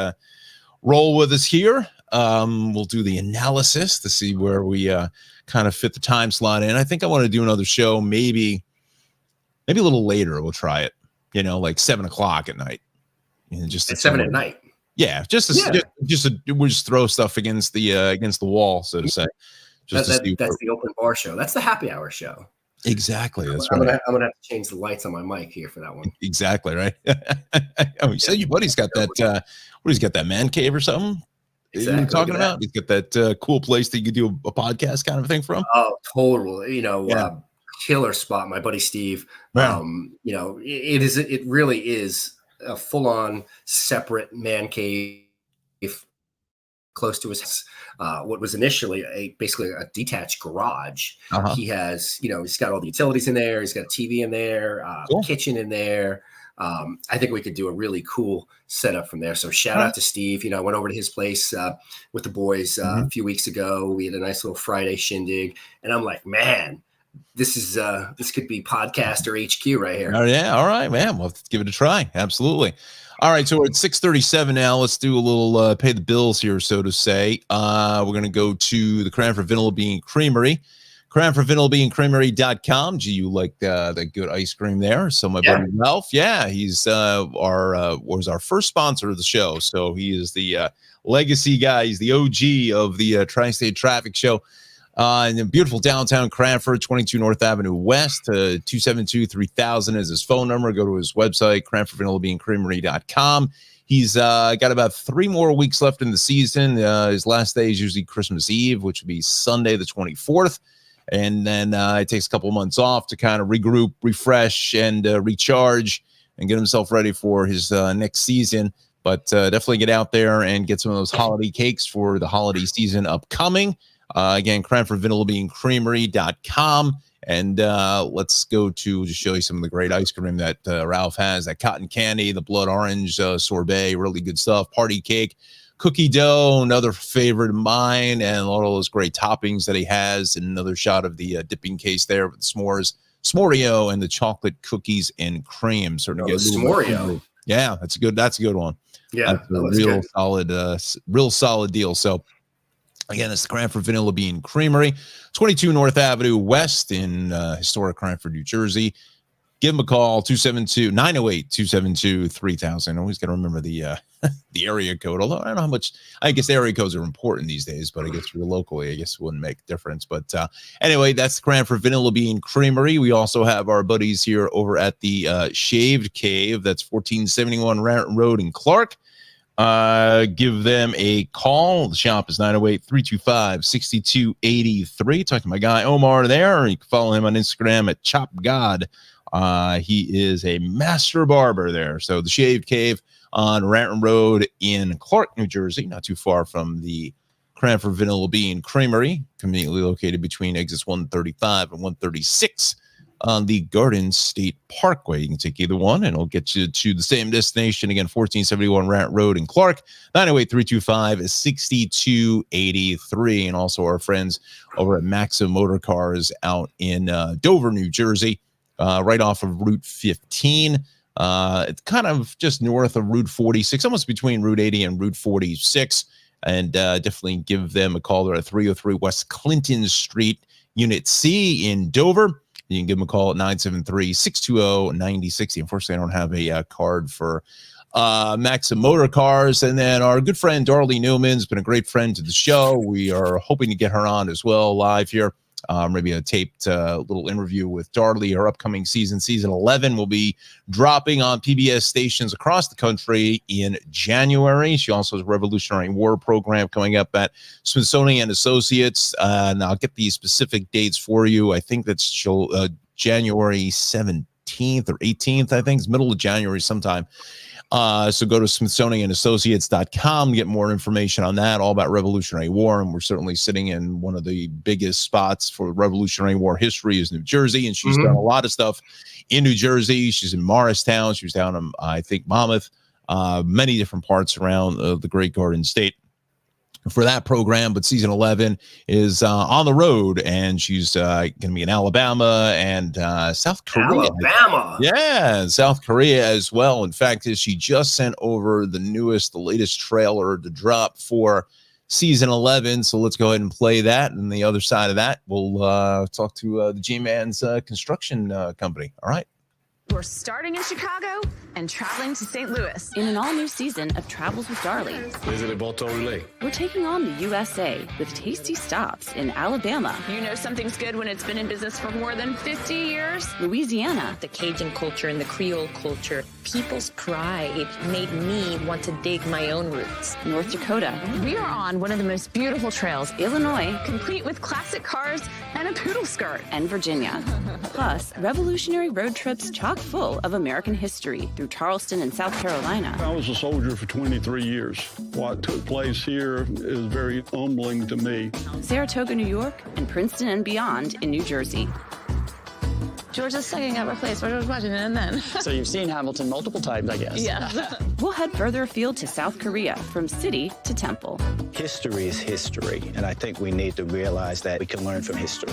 roll with us here. We'll do the analysis to see where we kind of fit the time slot in. I think I want to do another show, maybe a little later. We'll try it, like 7 o'clock at night. Just at 7 at night. Yeah, we'll just throw stuff against the wall, so to say. That's the open bar show. That's the happy hour show. Exactly. That's right. I'm gonna have to change the lights on my mic here for that one. Exactly right. Oh, you said your buddy's got that. He's got that man cave or something. Exactly. You're talking about? He's got that cool place that you could do a podcast kind of thing from. Oh, total. Killer spot. My buddy Steve. Yeah. It really is a full-on separate man cave close to his what was initially basically a detached garage. He has he's got all the utilities in there, he's got a TV in there, cool. Kitchen in there. I think we could do a really cool setup from there. So shout out to Steve. I went over to his place with the boys a few weeks ago. We had a nice little Friday shindig, and I'm like, man, this could be podcaster HQ right here. Oh yeah, all right, man. We'll have to give it a try. Absolutely. All right, so we're at 6:37 now. Let's do a little pay the bills here, so to say. We're going to go to the Cranford Vanilla Bean Creamery, CranfordVanillaBeanCreamery.com. Gee, you like that good ice cream there? So my buddy Ralph, he's was our first sponsor of the show. So he is the legacy guy. He's the OG of the Tri-State Traffic Show. In the beautiful downtown Cranford, 22 North Avenue West, 272-3000 is his phone number. Go to his website, CranfordVanillaBeanCreamery.com. He's got about 3 more weeks left in the season. His last day is usually Christmas Eve, which would be Sunday the 24th. And then it takes a couple of months off to kind of regroup, refresh, and recharge and get himself ready for his next season. But definitely get out there and get some of those holiday cakes for the holiday season upcoming. Again, CranfordVanillaBeanCreamery.com. And let's go to just show you some of the great ice cream that Ralph has. That cotton candy, the blood orange sorbet, really good stuff. Party cake, cookie dough, another favorite of mine, and all those great toppings that he has. And another shot of the dipping case there with the s'mores, s'morio, and the chocolate cookies and cream. Certainly s'morio. Yeah, that's a good one. Yeah, that's a real solid deal. So again, it's the Cranford Vanilla Bean Creamery, 22 North Avenue West in historic Cranford, New Jersey. Give them a call, 908-272-3000. Always got to remember the area code. Although I don't know how much, I guess area codes are important these days, but I guess for locally, I guess it wouldn't make a difference. But anyway, that's the Cranford Vanilla Bean Creamery. We also have our buddies here over at the Shaved Cave. That's 1471 Raritan Road in Clark. Give them a call. The shop is 908-325-6283. Talk to my guy Omar there. You can follow him on Instagram at ChopGod. He is a master barber there. So the Shaved Cave on Raritan Road in Clark, New Jersey, not too far from the Cranford Vanilla Bean Creamery, conveniently located between exits 135 and 136 on the Garden State Parkway. You can take either one, and it'll get you to the same destination. Again, 1471 Rant Road in Clark, 908-325-6283. And also our friends over at Maxim Motor Cars out in Dover, New Jersey, right off of Route 15. It's kind of just north of Route 46, almost between Route 80 and Route 46. And definitely give them a call. They're at 303 West Clinton Street, Unit C in Dover. You can give them a call at 973-620-9060. Unfortunately, I don't have a card for Maxim Motor Cars. And then our good friend Darley Newman has been a great friend to the show. We are hoping to get her on as well live here. Maybe a taped little interview with Darley. Her upcoming season 11, will be dropping on PBS stations across the country in January. She also has a Revolutionary War program coming up at Smithsonian Associates. And I'll get the specific dates for you. I think that's January 17th or 18th. I think it's middle of January sometime. So go to SmithsonianAssociates.com to get more information on that, all about Revolutionary War. And we're certainly sitting in one of the biggest spots for Revolutionary War history is New Jersey. And she's done a lot of stuff in New Jersey. She's in Morristown. She was down in, I think, Monmouth, many different parts around the Great Garden State for that program. But season 11 is on the road, and she's going to be in Alabama and South Korea. Alabama. Yeah, South Korea as well. In fact, she just sent over the latest trailer to drop for season 11. So let's go ahead and play that. And the other side of that, we'll talk to the G-Man's construction company. All right. We're starting in Chicago and traveling to St. Louis. In an all-new season of Travels with Darley. Visited Balto Relay. We're taking on the USA with tasty stops in Alabama. You know something's good when it's been in business for more than 50 years. Louisiana. The Cajun culture and the Creole culture, people's pride made me want to dig my own roots. North Dakota. We are on one of the most beautiful trails. Illinois. Complete with classic cars and a poodle skirt. And Virginia. Plus, revolutionary road trips chock full of American history through Charleston and South Carolina. I was a soldier for 23 years. What took place here is very humbling to me. Saratoga, New York, and Princeton and beyond in New Jersey. George is sucking up our place. We're just watching it and then. So you've seen Hamilton multiple times, I guess. Yeah. We'll head further afield to South Korea, from city to temple. History is history, and I think we need to realize that we can learn from history.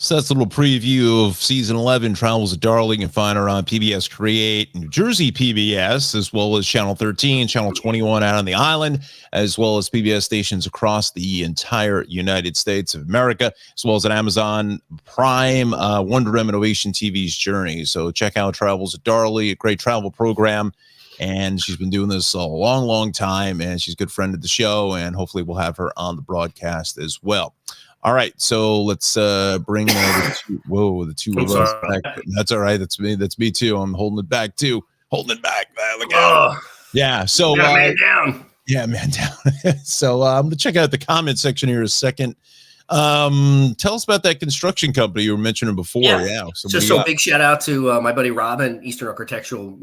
So that's a little preview of season 11, Travels with Darley. You can find her on PBS Create, New Jersey PBS, as well as Channel 13, Channel 21 out on the island, as well as PBS stations across the entire United States of America, as well as an Amazon Prime, WonderM Innovation TV's journey. So check out Travels with Darley, a great travel program. And she's been doing this a long, long time, and she's a good friend of the show, and hopefully we'll have her on the broadcast as well. All right, so let's bring the two of us back. That's all right. That's me. That's me too. I'm holding it back too. Holding it back. Look out. Yeah. So man down. Yeah, man down. So I'm gonna check out the comment section here a second. Tell us about that construction company you were mentioning before. Yeah. So big shout out to my buddy Robin, Eastern Architectural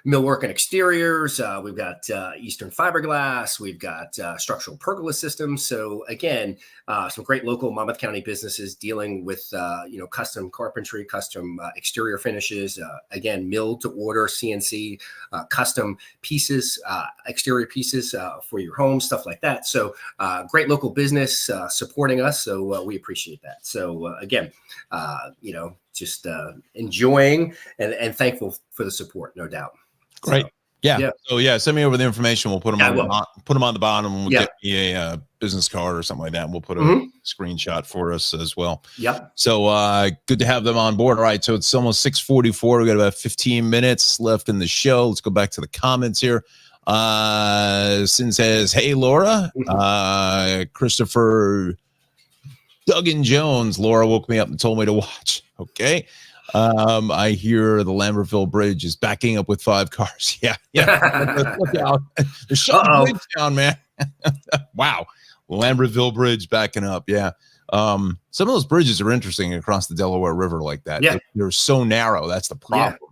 Millwork and Exteriors. We've got Eastern Fiberglass. We've got Structural Pergola Systems. So again, some great local Monmouth County businesses dealing with custom carpentry, custom exterior finishes. Again, milled to order, CNC, custom pieces, exterior pieces for your home, stuff like that. So great local business supporting us. So we appreciate that. So again, just enjoying and thankful for the support, no doubt. Great. Yeah. So send me over the information. We'll put them on the bottom. We'll get me a business card or something like that. We'll put a screenshot for us as well. Yep. So good to have them on board. All right. So it's almost 6:44. We got about 15 minutes left in the show. Let's go back to the comments here. Sin says, "Hey Laura, Christopher Duggan Jones. Laura woke me up and told me to watch." Okay. I hear the Lambertville Bridge is backing up with 5 cars. Yeah. Look out. They're shutting the bridge down, man. Wow. Lambertville Bridge backing up. Yeah. Some of those bridges are interesting across the Delaware River like that. Yeah. They're so narrow. That's the problem. Yeah.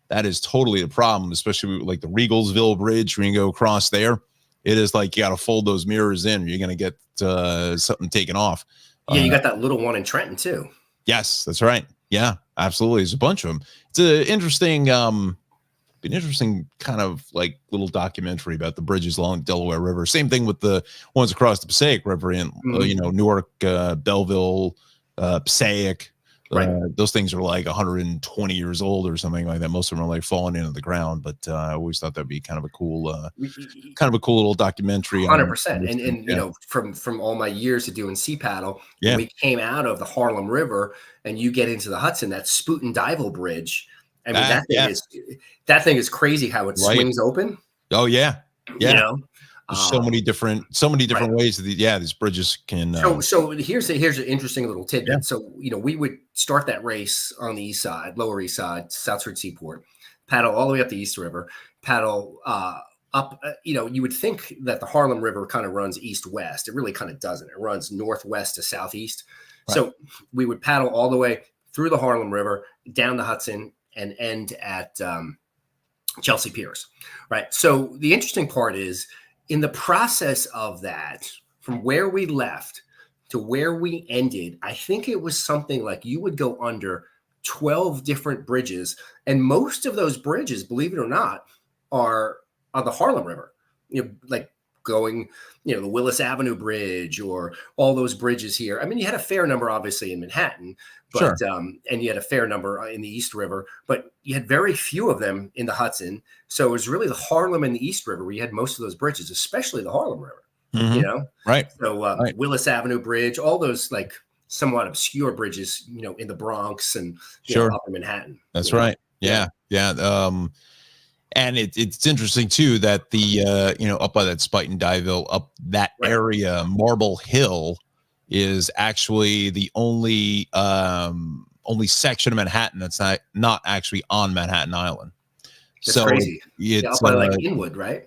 That is totally the problem, especially like the Regalsville Bridge when you go across there. It is like you got to fold those mirrors in. Or you're going to get something taken off. Yeah, you got that little one in Trenton too. Yes, that's right. Yeah, absolutely. There's a bunch of them. It's an interesting kind of like little documentary about the bridges along the Delaware River. Same thing with the ones across the Passaic River in Newark, Belleville, Passaic. Right. Those things are like 120 years old or something like that. Most of them are like falling into the ground, but I always thought that'd be kind of a cool little documentary. 100%. And you know, from all my years of doing sea paddle, when we came out of the Harlem River and you get into the Hudson, that Spuyten-Duyvil Bridge. I mean, that thing is crazy how it swings open. Oh yeah. Yeah. You know? There's so many different ways that these bridges can. So here's an interesting little tidbit. Yeah. So we would start that race on the east side, Lower East Side, Southside Seaport, paddle all the way up the East River, paddle up. You would think that the Harlem River kind of runs east-west. It really kind of doesn't. It runs northwest to southeast. Right. So we would paddle all the way through the Harlem River, down the Hudson, and end at Chelsea Piers. Right. So the interesting part is, in the process of that, from where we left to where we ended, I think it was something like you would go under 12 different bridges. And most of those bridges, believe it or not, are on the Harlem River, like going, the Willis Avenue Bridge or all those bridges here. I mean, you had a fair number, obviously, in Manhattan, but and you had a fair number in the East River, but you had very few of them in the Hudson. So it was really the Harlem and the East River where you had most of those bridges, especially the Harlem River. Mm-hmm. Right. So Willis Avenue Bridge, all those like somewhat obscure bridges, in the Bronx and up in Manhattan. That's right. Yeah. And it's interesting too that the up by that Spuyten-Duyvil, up that area, Marble Hill is actually the only section of Manhattan that's not actually on Manhattan Island. That's crazy. It's up by like Inwood, right?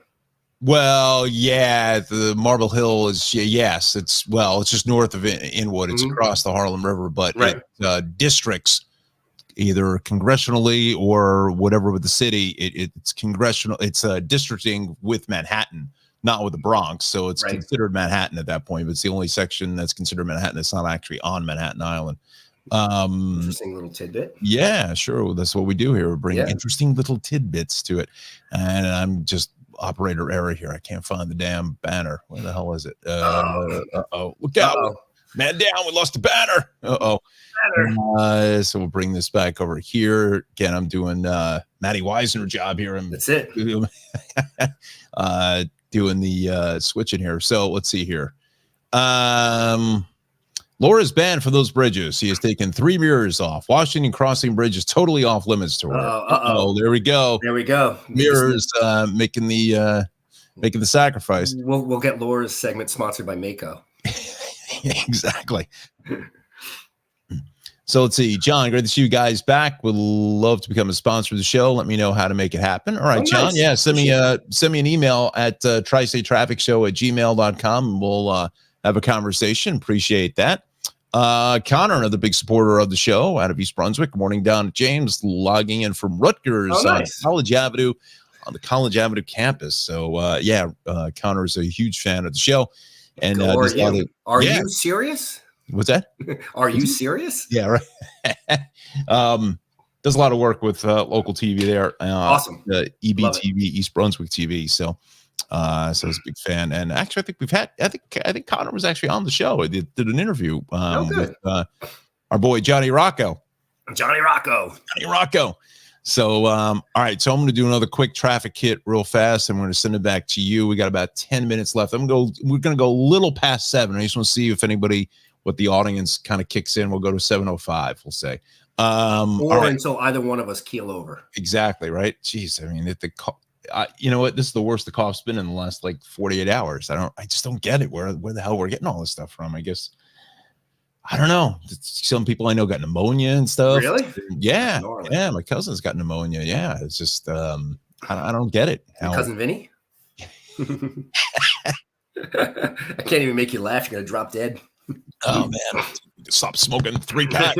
Well, yeah, the Marble Hill is it's just north of Inwood. It's across the Harlem River, but districts, either congressionally or whatever with the city, it's congressional. It's districting with Manhattan, not with the Bronx. So it's considered Manhattan at that point, but it's the only section that's considered Manhattan that's not actually on Manhattan Island. Interesting little tidbit. Yeah, sure. That's what we do here. We bring interesting little tidbits to it. And I'm just operator error here. I can't find the damn banner. Where the hell is it? Look out. Man down. We lost the banner. So we'll bring this back over here. Again, I'm doing Matty Weisner job here. That's it. Doing the switching here. So let's see here. Laura's banned from those bridges. He has taken 3 mirrors off. Washington Crossing Bridge is totally off limits to her. There we go. Mirrors making the sacrifice. We'll get Laura's segment sponsored by Mako. Exactly. So let's see, John, great to see you guys back. Would love to become a sponsor of the show. Let me know how to make it happen. All right, John. Nice. Yeah, send me an email at tristatetrafficshow@gmail.com and we'll have a conversation. Appreciate that. Connor, another big supporter of the show out of East Brunswick. Good morning down to James, logging in from Rutgers on College Avenue, on the College Avenue campus. So Connor is a huge fan of the show. And are you serious? What's that? Are you serious? Yeah, right. Does a lot of work with local TV there. Awesome. EBTV, East Brunswick TV. So he's a big fan. And actually, I think Connor was actually on the show. I did an interview with our boy Johnny Rocco. Johnny Rocco. So, all right. So I'm going to do another quick traffic hit real fast. I'm going to send it back to you. We got about 10 minutes left. We're going to go a little past 7. I just want to see if anybody, what the audience kind of kicks in. We'll go to 7:05. We'll say, until either one of us keel over. Exactly. Right. Jeez. I mean, you know what? This is the worst the cough's been in the last like 48 hours. I just don't get it. Where the hell we're getting all this stuff from? I guess. I don't know. Some people I know got pneumonia and stuff. Really? Yeah. Yeah. My cousin's got pneumonia. Yeah. It's just, I don't get it. Your cousin Vinny? I can't even make you laugh. You're going to drop dead. Oh man, stop smoking 3-pack.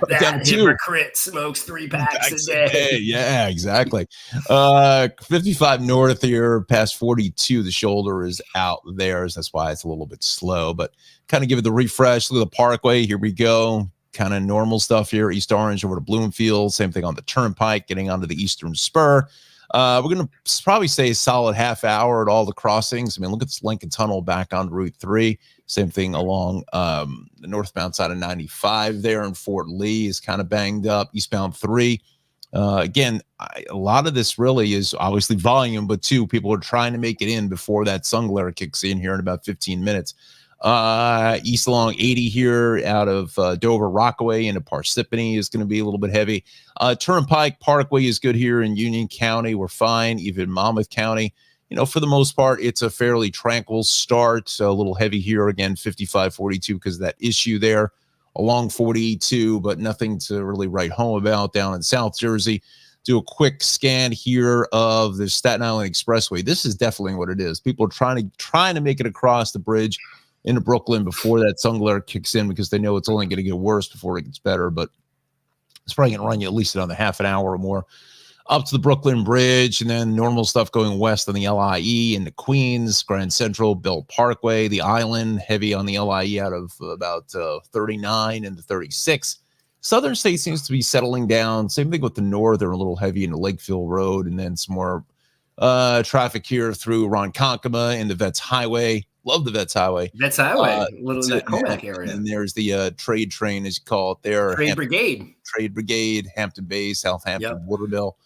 That hypocrite smokes 3 packs a day. Yeah, exactly. 55 north here, past 42. The shoulder is out there, so that's why it's a little bit slow. But kind of give it the refresh. Look at the Parkway. Here we go. Kind of normal stuff here. East Orange over to Bloomfield. Same thing on the Turnpike, getting onto the Eastern Spur. We're going to probably say a solid half hour at all the crossings. I mean, look at this Lincoln Tunnel back on Route 3. Same thing along the northbound side of 95 there, and Fort Lee is kind of banged up. Eastbound 3. Again, a lot of this really is obviously volume, but two, people are trying to make it in before that sun glare kicks in here in about 15 minutes. East along 80 here out of Dover Rockaway into Parsippany is going to be a little bit heavy. Turnpike Parkway is good here in Union County. We're fine. Even Monmouth County, you know, for the most part, it's a fairly tranquil start. So a little heavy here again, 55-42 because of that issue there along 42, but nothing to really write home about down in South Jersey. Do a quick scan here of the Staten Island Expressway. This is definitely what it is. People are trying to make it across the bridge into Brooklyn before that sun glare kicks in because they know it's only going to get worse before it gets better. But it's probably going to run you at least another half an hour or more up to the Brooklyn Bridge, and then normal stuff going west on the LIE into Queens, Grand Central, Belt Parkway, the Island, heavy on the LIE out of about 39 into 36. Southern State seems to be settling down. Same thing with the north. They're a little heavy into Lakefield Road, and then some more traffic here through Ronkonkoma into Vets Highway. Love the Vets Highway. Vets Highway, little in the Comac area. And there's the trade train, as you call it there. Trade Brigade, Hampton Bay, Southampton, Waterville.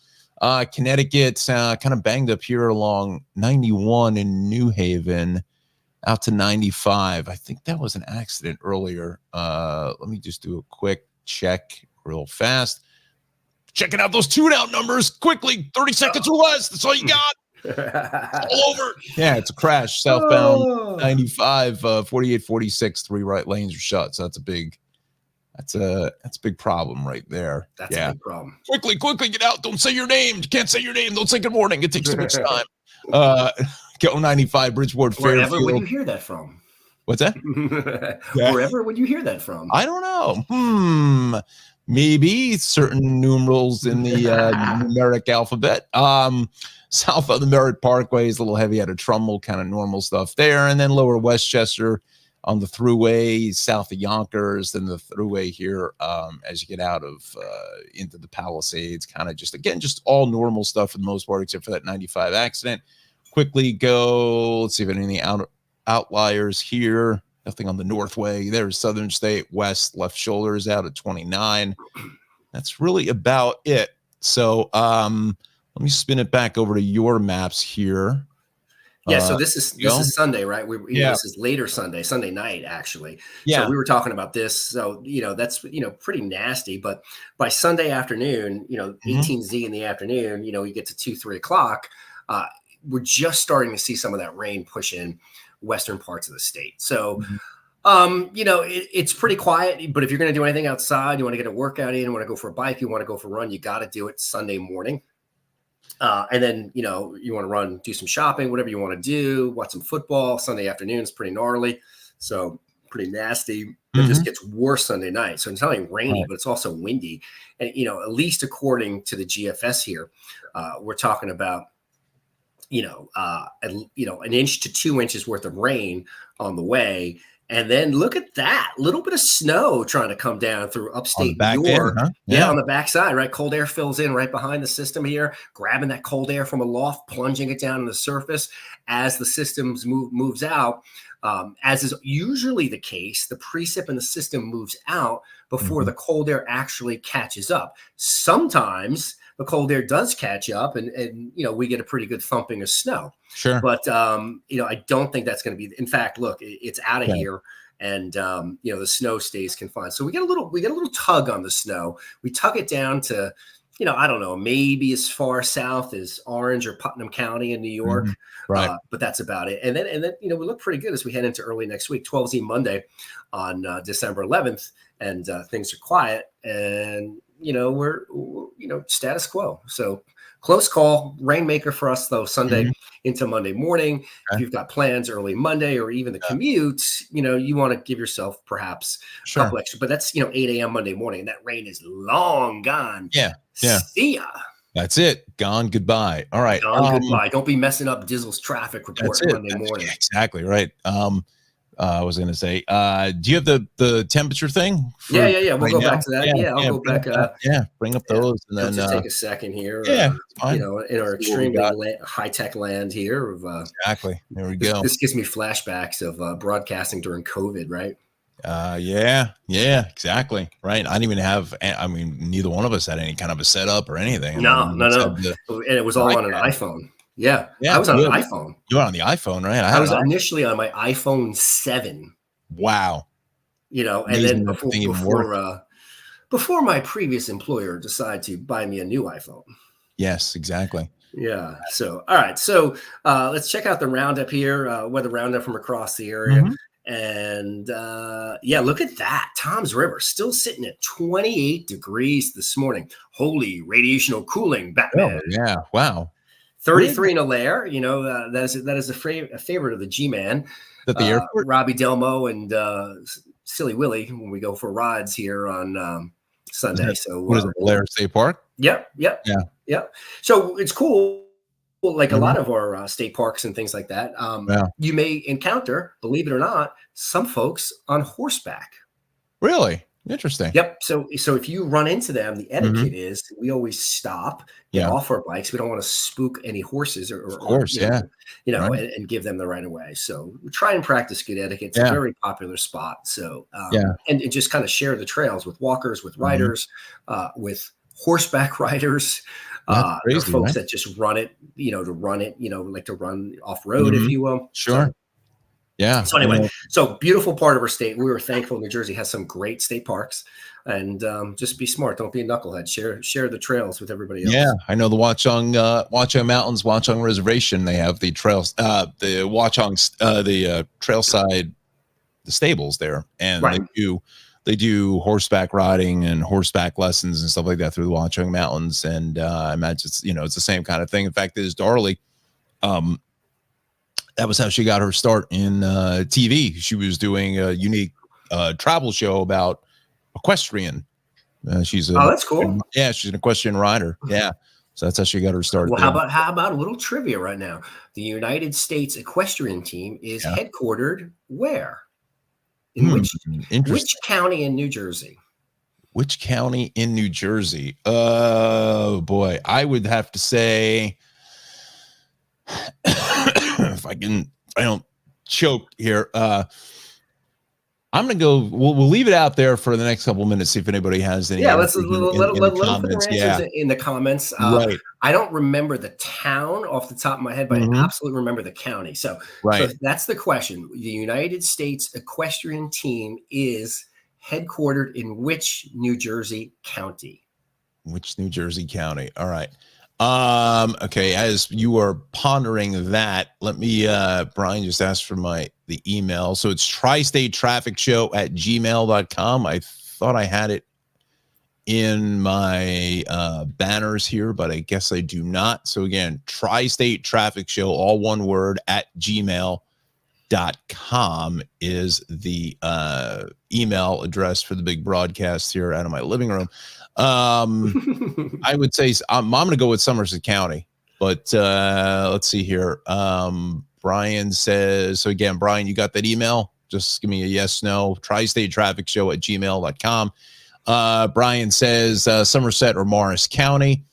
Connecticut, kind of banged up here along 91 in New Haven out to 95. I think that was an accident earlier. Let me just do a quick check real fast. Checking out those tune-out numbers quickly, 30 seconds or less. That's all you got. All over. Yeah, it's a crash. Southbound 95, 48, 46, 3 right lanes are shut. So that's a big problem right there. That's a big problem. Quickly, get out. Don't say your name. You can't say your name. Don't say good morning. It takes too much time. Go 95, Bridgeport, Fairfield. Wherever would you hear that from? What's that? Wherever would you hear that from? I don't know. Maybe certain numerals in the numeric alphabet. South of the Merritt Parkway is a little heavy out of Trumbull, kind of normal stuff there. And then lower Westchester on the thruway, south of Yonkers, then the thruway here as you get out of into the Palisades, kind of just all normal stuff for the most part, except for that 95 accident. Quickly go, let's see if any outliers here. Nothing on the Northway. There's Southern State West, left shoulder is out at 29. That's really about it. So let me spin it back over to your maps here. Yeah, so this is Sunday, right? This is later Sunday night, actually. Yeah. So we were talking about this. So, that's, pretty nasty. But by Sunday afternoon, 18Z in the afternoon, you get to 2, 3 o'clock. We're just starting to see some of that rain push in western parts of the state. So, it's pretty quiet. But if you're going to do anything outside, you want to get a workout in, you want to go for a bike, you want to go for a run, you got to do it Sunday morning. And then, you want to run, do some shopping, whatever you want to do, watch some football. Sunday afternoon is pretty gnarly. So pretty nasty. It just gets worse Sunday night. So it's not only rainy, but it's also windy. And, at least according to the GFS here, we're talking about, an inch to 2 inches worth of rain on the way. And then look at that little bit of snow trying to come down through upstate New York. Huh? Yeah, on the backside, right? Cold air fills in right behind the system here, grabbing that cold air from aloft, plunging it down on the surface as the systems moves out. As is usually the case, the precip in the system moves out before the cold air actually catches up. Sometimes the cold air does catch up and we get a pretty good thumping of snow. Sure. But, I don't think that's going to be, in fact, look, it's out of here and, the snow stays confined. So we get a little tug on the snow. We tug it down to, I don't know, maybe as far south as Orange or Putnam County in New York. Right. But that's about it. And then, we look pretty good as we head into early next week, 12Z Monday on December 11th. and things are quiet, and we're status quo. So close call, rainmaker for us though, Sunday into Monday morning. Okay. If you've got plans early Monday or even the commute, you want to give yourself perhaps a couple extra, but that's 8 a.m. Monday morning, and that rain is long gone. Yeah. See ya. That's it. Gone. Goodbye. All right. Gone. Goodbye. Don't be messing up Dizzle's traffic report Monday morning. Exactly right. I was going to say, do you have the temperature thing? Yeah. We'll go back to that. Yeah, I'll go back. Bring up those, and then just take a second here. In our extremely high-tech land here. Exactly. There we go. This gives me flashbacks of broadcasting during COVID, right? Yeah, exactly. Right. I didn't even have. I mean, neither one of us had any kind of a setup or anything. No. And it was all on an iPhone. Yeah, I was on an iPhone. You were on the iPhone, right? I was initially on my iPhone 7. Wow. And then before my previous employer decided to buy me a new iPhone. Yes, exactly. Yeah. So, all right. So let's check out the roundup here, weather roundup from across the area. And look at that. Toms River still sitting at 28 degrees this morning. Holy radiational cooling, Batman. Oh, yeah. Wow. 33 in Allaire, that is a favorite of the G-Man. At the airport? Robbie Delmo and Silly Willie when we go for rides here on Sunday. What is it, Allaire State Park? Yep. So it's cool. Like a lot of our state parks and things like that. You may encounter, believe it or not, some folks on horseback. Really? Interesting. Yep. So if you run into them, the etiquette is we always stop, get off our bikes. We don't want to spook any horses or and give them the right of way. So we try and practice good etiquette. It's a very popular spot. So and just kind of share the trails with walkers, with riders, with horseback riders. There are folks that just run it, like to run off road, if you will. Sure. So, yeah. So anyway, beautiful part of our state. We were thankful New Jersey has some great state parks, and just be smart. Don't be a knucklehead. Share the trails with everybody else. Yeah, I know the Watchung Mountains, Watchung Reservation. They have the trails, the Watchung, the trailside, the stables there, and they do horseback riding and horseback lessons and stuff like that through the Watchung Mountains. And I imagine it's it's the same kind of thing. In fact, there's Darley. That was how she got her start in TV. She was doing a unique travel show about equestrian. That's cool. Yeah, she's an equestrian rider. Yeah, so that's how she got her start. Well, how about a little trivia right now? The United States equestrian team is headquartered where? In which county in New Jersey? Which county in New Jersey? Oh boy, I would have to say. If I don't choke here. I'm going to go. We'll leave it out there for the next couple of minutes. See if anybody has any. Yeah, let's let them put their answers in the comments. Right. I don't remember the town off the top of my head, but I absolutely remember the county. So that's the question. The United States equestrian team is headquartered in which New Jersey county? Which New Jersey county? All right. Okay, as you are pondering that, let me Brian just asked for the email. So it's tristatetrafficshow@gmail.com. I thought I had it in my banners here, but I guess I do not. So again, tristatetrafficshow, all one word, @gmail.com is the email address for the big broadcast here out of my living room. I would say I'm going to go with Somerset County, but let's see here. Brian says, so again, Brian, you got that email? Just give me a yes, no. tristatetrafficshow@gmail.com. Brian says Somerset or Morris County.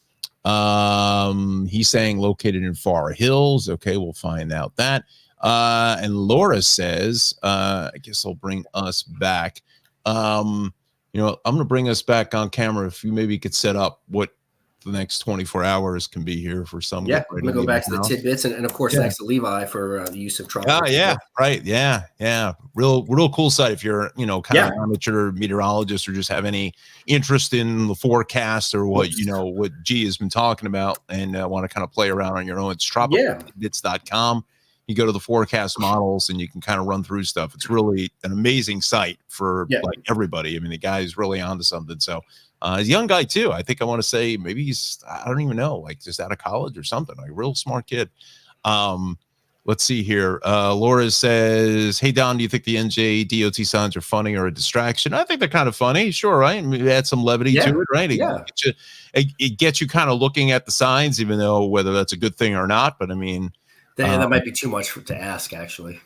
He's saying located in Far Hills. Okay, we'll find out that. And Laura says, I guess I'll bring us back. I'm going to bring us back on camera. If you maybe could set up what the next 24 hours can be here for some. Yeah, we're going to go back to the tidbits. And of course, thanks to Levi for the use of tropical. Oh, yeah, right. Yeah. Real cool site. If you're, kind of an amateur meteorologist or just have any interest in the forecast or what, what G has been talking about and want to kind of play around on your own, it's tropicaltidbits.com. You go to the forecast models and you can kind of run through stuff. It's really an amazing site for like everybody. I mean, the guy's really onto something. So he's a young guy too. I think I want to say maybe he's, I don't even know, like just out of college or something, like a real smart kid. Let's see here. Laura says, hey, Don, do you think the NJ DOT signs are funny or a distraction? I think they're kind of funny. Sure, right? Maybe add some levity to it, right? It gets you kind of looking at the signs, even though whether that's a good thing or not. But I mean, that might be too much to ask, actually.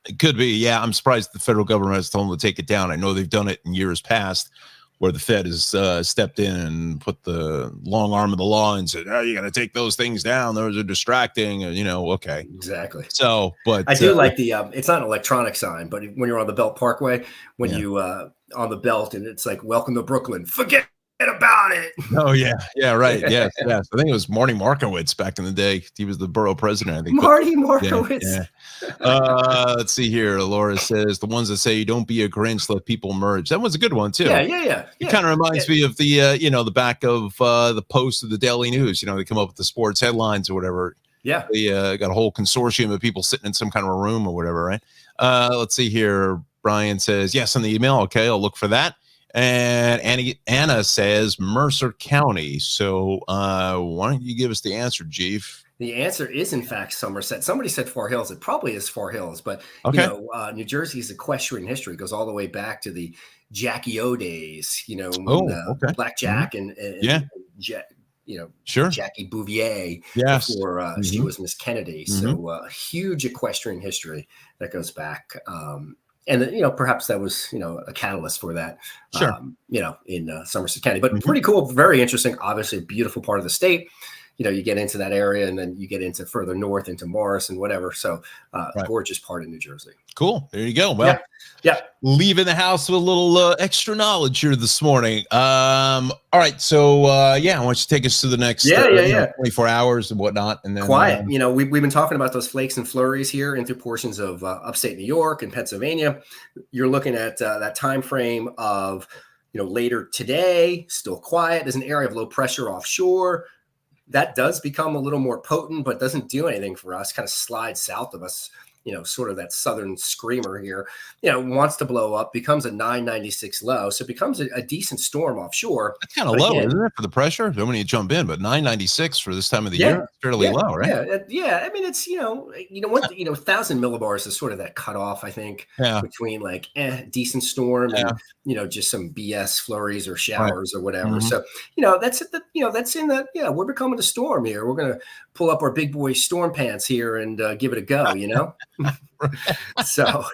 It could be. Yeah, I'm surprised the federal government has told them to take it down. I know they've done it in years past, where the Fed has stepped in and put the long arm of the law and said, oh, you got to take those things down. Those are distracting. Okay. Exactly. So, but I do like the, it's not an electronic sign, but when you're on the Belt Parkway, when you on the belt and it's like, welcome to Brooklyn, forget about it. Oh, yeah. Yeah, right. Yes. I think it was Marty Markowitz back in the day. He was the borough president, I think. Marty Markowitz. Let's see here. Laura says the ones that say don't be a Grinch, let people merge. That one's a good one too. Yeah. It kind of reminds me of the the back of the Post of the Daily News. They come up with the sports headlines or whatever. Yeah. They got a whole consortium of people sitting in some kind of a room or whatever, right? Let's see here. Brian says yes on the email. Okay, I'll look for that. And Anna says Mercer County. So why don't you give us the answer, Chief? The answer is, in fact, Somerset. Somebody said Far Hills. It probably is Far Hills, but New Jersey's equestrian history goes all the way back to the Jackie O days. Blackjack and sure, Jackie Bouvier. Yes, before she was Miss Kennedy. So a huge equestrian history that goes back. And perhaps that was a catalyst for that. Sure. In Somerset County, but pretty cool, very interesting. Obviously, a beautiful part of the state. You get into that area, and then you get into further north into Morris and whatever. So, gorgeous part of New Jersey. Cool. There you go. Well, leaving the house with a little extra knowledge here this morning. All right. So, I want you to take us to the next 24 hours and whatnot. And then quiet. We've been talking about those flakes and flurries here into portions of upstate New York and Pennsylvania. You're looking at that time frame of later today, still quiet. There's an area of low pressure offshore. That does become a little more potent, but doesn't do anything for us, kind of slides south of us, sort of that southern screamer here, wants to blow up, becomes a 996 low. So it becomes a decent storm offshore. That's kind of low, isn't it, for the pressure? Don't want to jump in, but 996 for this time of the year, fairly low, right? Yeah. I mean, it's, 1,000 millibars is sort of that cutoff, I think, between like decent storm and, just some BS flurries or showers or whatever. So, that's in the, we're becoming a storm here. We're going to pull up our big boy storm pants here and give it a go, So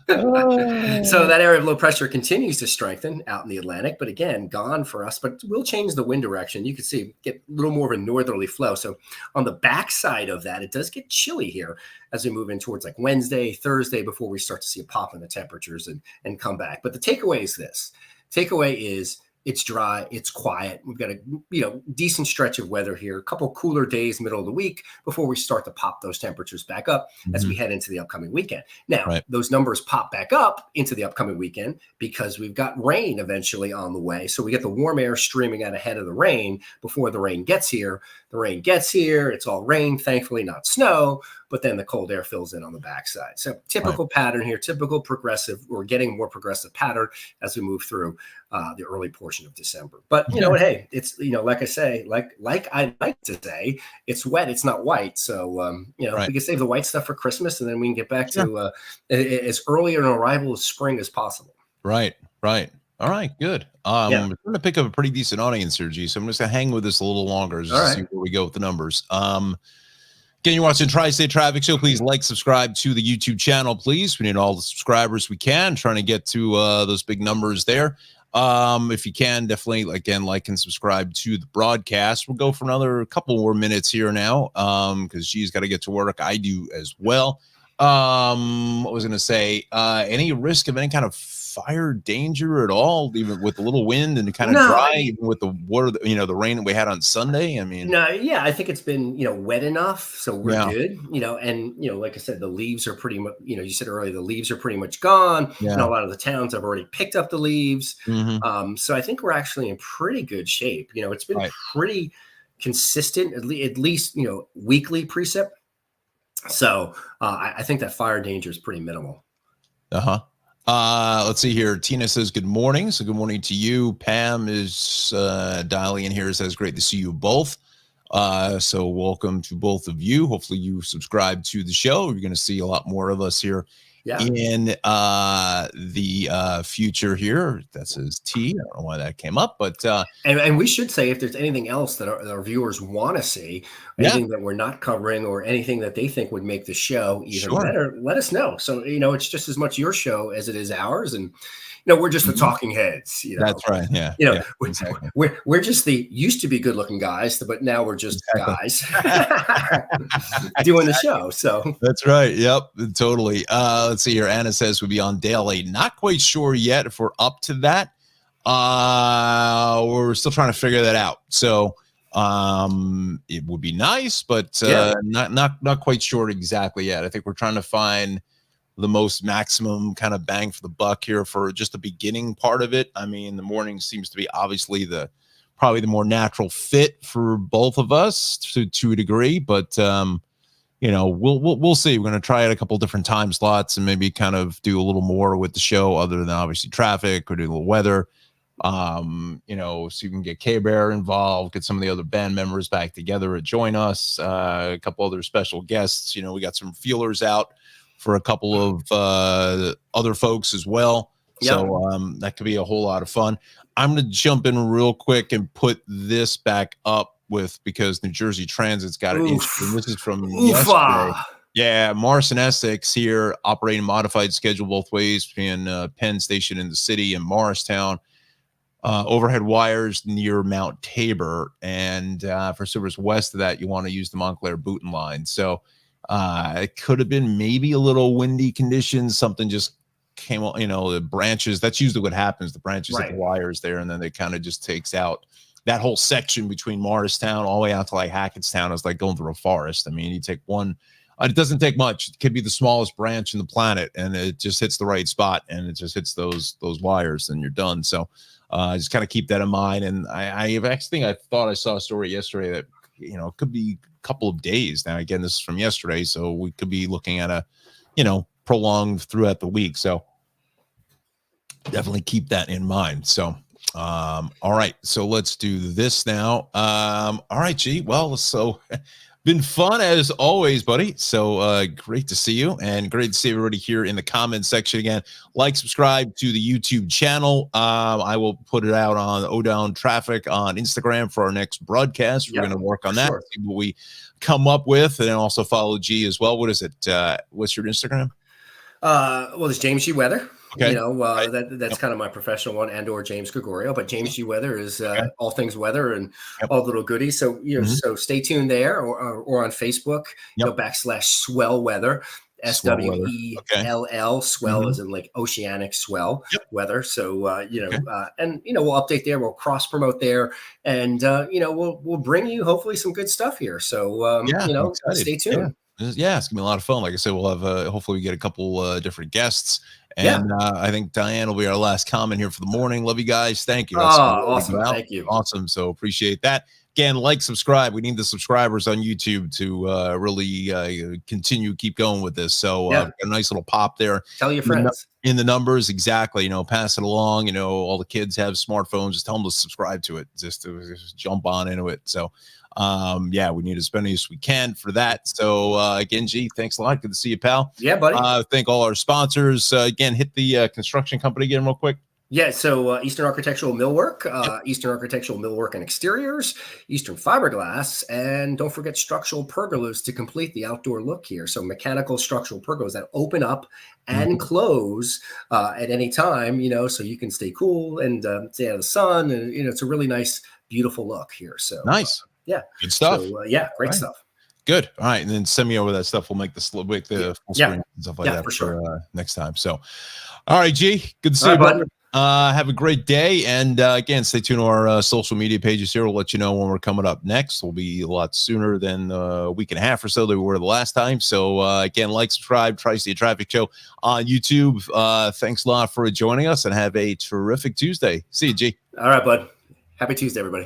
that area of low pressure continues to strengthen out in the Atlantic, but again, gone for us, but we'll change the wind direction. You can see get a little more of a northerly flow. So on the backside of that, it does get chilly here as we move in towards like Wednesday, Thursday, before we start to see a pop in the temperatures and come back. But the takeaway is this. Takeaway is it's dry, it's quiet. We've got a decent stretch of weather here, a couple cooler days middle of the week before we start to pop those temperatures back up as we head into the upcoming weekend. Now, those numbers pop back up into the upcoming weekend because we've got rain eventually on the way. So we get the warm air streaming out ahead of the rain before the rain gets here. The rain gets here, it's all rain, thankfully not snow, but then the cold air fills in on the backside. So typical pattern here, typical progressive, we're getting more progressive pattern as we move through the early portion of December. But you know what, hey, it's, like I say, like I like to say, it's wet, it's not white. So, we can save the white stuff for Christmas and then we can get back to as early an arrival of spring as possible. Right. All right, good. I'm going to pick up a pretty decent audience here, G. So I'm just going to hang with this a little longer just to see where we go with the numbers. Again, you're watching Tri-State Traffic Show. Please subscribe to the YouTube channel, please. We need all the subscribers we can, trying to get to those big numbers there. If you can, definitely, again, like and subscribe to the broadcast. We'll go for another couple more minutes here now because G's got to get to work. I do as well. What was I going to say? Any risk of any kind of fire danger at all, even with a little wind and kind of dry, even with the water, the rain that we had on Sunday? I mean, I think it's been, wet enough. So we're good, and, like I said, the leaves are pretty much, you said earlier, the leaves are pretty much gone. And a lot of the towns have already picked up the leaves. So I think we're actually in pretty good shape. It's been pretty consistent, at least, weekly precip. So I think that fire danger is pretty minimal. Let's see here. Tina says, good morning. So good morning to you. Pam is dialing in here. Says, great to see you both. So welcome to both of you. Hopefully you subscribe to the show. You're going to see a lot more of us here in the future here. That says T. I don't know why that came up, but and we should say if there's anything else that our viewers want to see, anything that we're not covering or anything that they think would make the show even better, let us know. So, it's just as much your show as it is ours. And, we're just the talking heads. That's right. Yeah. Exactly. We're just the used to be good looking guys, but now we're just guys doing the show. So that's right. Yep. Totally. Let's see here. Anna says we'll be on daily. Not quite sure yet if we're up to that. We're still trying to figure that out. So it would be nice, but not quite sure exactly yet. I think we're trying to find the most maximum kind of bang for the buck here for just the beginning part of it. I mean, the morning seems to be obviously probably the more natural fit for both of us to a degree, but we'll see. We're going to try it a couple different time slots and maybe kind of do a little more with the show other than obviously traffic or do a little weather. So you can get K-Bear involved, get some of the other band members back together to join us, a couple other special guests. We got some feelers out for a couple of other folks as well. Yep. So that could be a whole lot of fun. I'm going to jump in real quick and put this back up because New Jersey Transit's got an issue. This is from yesterday. Yeah, Morris and Essex here operating modified schedule both ways between Penn Station in the city and Morristown. Overhead wires near Mount Tabor. And for service west of that, you want to use the Montclair Booten line. So it could have been maybe a little windy conditions. Something just came on, the branches. That's usually what happens. The branches hit the wires there, and then they kind of just takes out that whole section between Morristown all the way out to like Hackettstown. Is like going through a forest. I mean, you take one. It doesn't take much. It could be the smallest branch in the planet, and it just hits the right spot, and it just hits those wires, and you're done. So just kind of keep that in mind. And I actually thought I saw a story yesterday that it could be a couple of days. Now, again, this is from yesterday, so we could be looking at a prolonged throughout the week. So definitely keep that in mind. So all right, so let's do this now. All right, G. Well, so been fun as always, buddy. So great to see you, and great to see everybody here in the comment section again. Like, subscribe to the YouTube channel. I will put it out on O-Down Traffic on Instagram for our next broadcast. We're going to work on that, see what we come up with, and then also follow G as well. What is it? What's your Instagram? Well, it's James G. Weather. Okay. That's kind of my professional one, and or James Gregorio, but James G. Weather is all things weather and all the little goodies. So so stay tuned there, or on Facebook, /swell weather, SWELL, swell as in like oceanic swell weather. So and we'll update there, we'll cross promote there, and we'll bring you hopefully some good stuff here. So stay tuned. Yeah, it's gonna be a lot of fun. Like I said, we'll have hopefully we get a couple different guests. And I think Diane will be our last comment here for the morning. Love you guys. Thank you. Awesome. Thank you. Awesome. So appreciate that. Again, like, subscribe. We need the subscribers on YouTube to really continue, keep going with this. So a nice little pop there. Tell your friends. In the numbers, exactly. Pass it along. All the kids have smartphones. Just tell them to subscribe to it. Just jump on into it. So we need as many as we can for that. So again, G, thanks a lot. Good to see you, pal. Yeah, buddy. Thank all our sponsors. Again, hit the construction company again real quick. Yeah, so Eastern Architectural Millwork, Eastern Architectural Millwork and Exteriors, Eastern Fiberglass, and don't forget structural pergolas to complete the outdoor look here. So mechanical structural pergolas that open up and close at any time, so you can stay cool and stay out of the sun. And, it's a really nice, beautiful look here. So nice. Yeah. Good stuff. So, great stuff. Good. All right. And then send me over that stuff. We'll make the full screen and stuff like that for sure. Next time. So, all right, G, good to see you, bud. Have a great day. And again, stay tuned to our social media pages here. We'll let you know when we're coming up next. We'll be a lot sooner than a week and a half or so that we were the last time. So again, like, subscribe, Tri-State Traffic Show on YouTube. Thanks a lot for joining us, and have a terrific Tuesday. See you, G. All right, bud. Happy Tuesday, everybody.